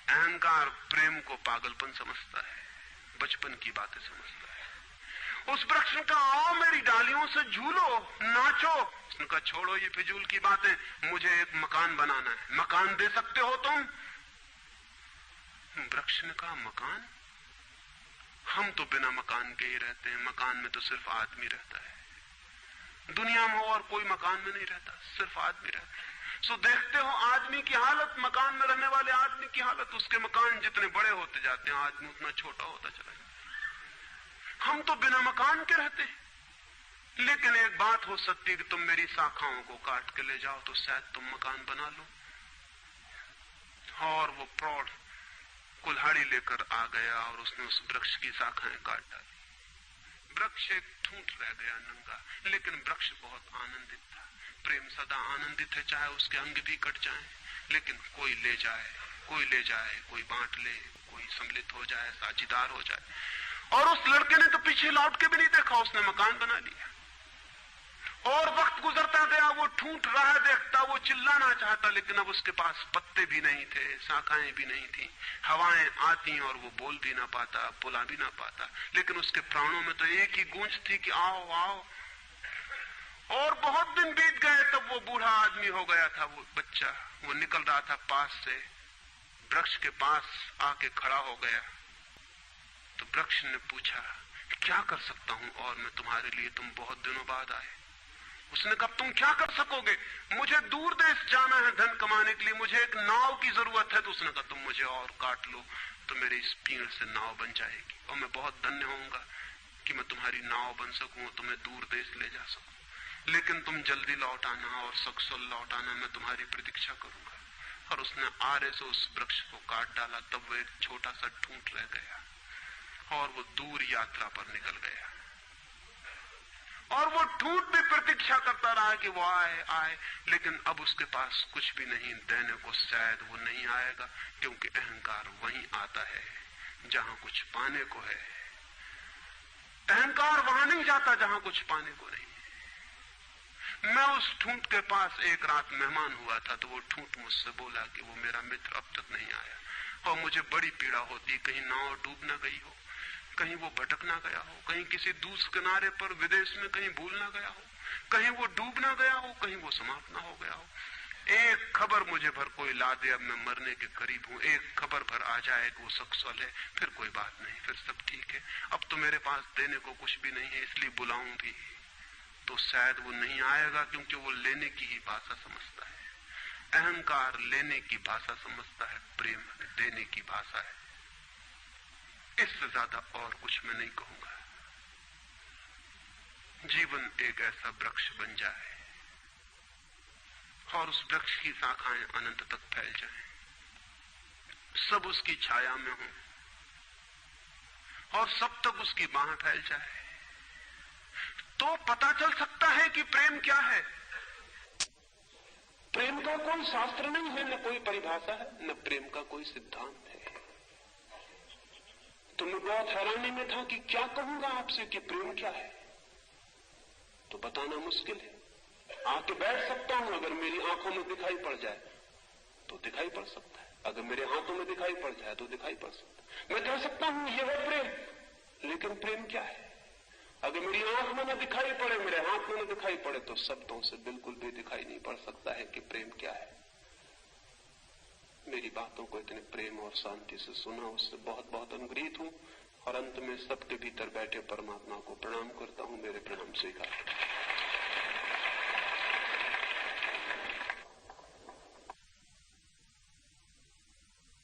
अहंकार प्रेम को पागलपन समझता है, बचपन की बातें समझता है। उस वृक्ष ने कहा आओ मेरी डालियों से झूलो, नाचो। उसने कहा छोड़ो ये फिजूल की बातें, मुझे एक मकान बनाना है। मकान दे सकते हो तुम? वृक्ष ने कहा मकान? हम तो बिना मकान के ही रहते हैं, मकान में तो सिर्फ आदमी रहता है। दुनिया में और कोई मकान में नहीं रहता, सिर्फ आदमी रहता है। सो देखते हो आदमी की हालत, मकान में रहने वाले आदमी की हालत। उसके मकान जितने बड़े होते जाते हैं, आदमी उतना छोटा होता चला जाता। हम तो बिना मकान के रहते हैं। लेकिन एक बात हो सकती है कि तुम मेरी शाखाओं को काट के ले जाओ तो शायद तुम मकान बना लो। और वो प्रौढ़ कुल्हाड़ी लेकर आ गया और उसने उस वृक्ष की शाखाएं काट डाली। वृक्ष एक ठूंठ रह गया नंगा, लेकिन वृक्ष बहुत आनंदित था। प्रेम सदा आनंदित है, चाहे उसके अंग भी कट जाएं, लेकिन कोई ले जाए, कोई ले जाए, कोई बांट ले, कोई सम्मिलित हो जाए, साझीदार हो जाए। और उस लड़के ने तो पीछे लौट के भी नहीं देखा, उसने मकान बना लिया। और वक्त गुजरता गया, वो ठूंठ रहा देखता, वो चिल्लाना चाहता, लेकिन अब उसके पास पत्ते भी नहीं थे, शाखाएं भी नहीं थी, हवाएं आती और वो बोल भी ना पाता, बुला भी ना पाता। लेकिन उसके प्राणों में तो एक ही गूंज थी कि आओ आओ। और बहुत दिन बीत गए, तब वो बूढ़ा आदमी हो गया था। वो बच्चा, वो निकल रहा था पास से, वृक्ष के पास आके खड़ा हो गया। तो वृक्ष ने पूछा क्या कर सकता हूं और मैं तुम्हारे लिए, तुम बहुत दिनों बाद आए। उसने कहा तुम क्या कर सकोगे? मुझे दूर देश जाना है धन कमाने के लिए, मुझे एक नाव की जरूरत है। तो उसने कहा तुम मुझे और काट लो तो मेरे इस पीड़ से नाव बन जाएगी और मैं बहुत धन्य होऊंगा कि मैं तुम्हारी नाव बन सकूं, तुम्हें दूर देश ले जा सकूं। लेकिन तुम जल्दी लौट आना और सकुशल लौट आना, मैं तुम्हारी प्रतीक्षा करूंगा। और उसने आरे से उस वृक्ष को काट डाला। तब वो एक छोटा सा ठूंठ रह गया और वो दूर यात्रा पर निकल गया। और वो ठूंठ भी प्रतीक्षा करता रहा कि वो आए आए, लेकिन अब उसके पास कुछ भी नहीं देने को। शायद वो नहीं आएगा, क्योंकि अहंकार वहीं आता है जहां कुछ पाने को है। अहंकार वहां नहीं जाता जहां कुछ पाने को नहीं। मैं उस ठूंठ के पास एक रात मेहमान हुआ था, तो वो ठूंठ मुझसे बोला कि वो मेरा मित्र अब तक नहीं आया और मुझे बड़ी पीड़ा होती, कहीं नाव डूब ना गई हो, कहीं वो भटक ना गया हो, कहीं किसी दूसरे किनारे पर विदेश में कहीं भूल ना गया हो, कहीं वो डूब ना गया हो, कहीं वो समाप्त ना हो गया हो। एक खबर मुझे भर कोई ला दे, अब मैं मरने के करीब हूं। एक खबर भर आ जाए कि वो सकुशल है, फिर कोई बात नहीं, फिर सब ठीक है। अब तो मेरे पास देने को कुछ भी नहीं है, इसलिए बुलाऊं भी तो शायद वो नहीं आएगा, क्योंकि वो लेने की ही भाषा समझता है। अहंकार लेने की भाषा समझता है, प्रेम देने की भाषा है। इससे ज्यादा और कुछ मैं नहीं कहूंगा। जीवन एक ऐसा वृक्ष बन जाए और उस वृक्ष की शाखाएं अनंत तक फैल जाएं, सब उसकी छाया में हो और सब तक उसकी बाह फैल जाए, तो पता चल सकता है कि प्रेम क्या है। प्रेम का कोई शास्त्र नहीं है, न कोई परिभाषा है, न प्रेम का कोई सिद्धांत है। तो मैं बहुत हैरानी में था कि क्या कहूंगा आपसे कि प्रेम क्या है, तो बताना मुश्किल है। आके बैठ सकता हूं, अगर मेरी आंखों में दिखाई पड़ जाए तो दिखाई पड़ सकता है, अगर मेरे हाथों में दिखाई पड़ जाए तो दिखाई पड़ सकता है। मैं कह सकता हूं ये है प्रेम, लेकिन प्रेम क्या है? अगर मेरी आंख में न दिखाई पड़े, मेरे हाथ में न दिखाई पड़े, तो शब्दों से बिल्कुल भी दिखाई नहीं पड़ सकता है कि प्रेम क्या है। मेरी बातों को इतने प्रेम और शांति से सुना, उससे बहुत बहुत अनुग्रहित हूं और अंत में सबके भीतर बैठे परमात्मा को प्रणाम करता हूं। मेरे प्रणाम स्वीकार।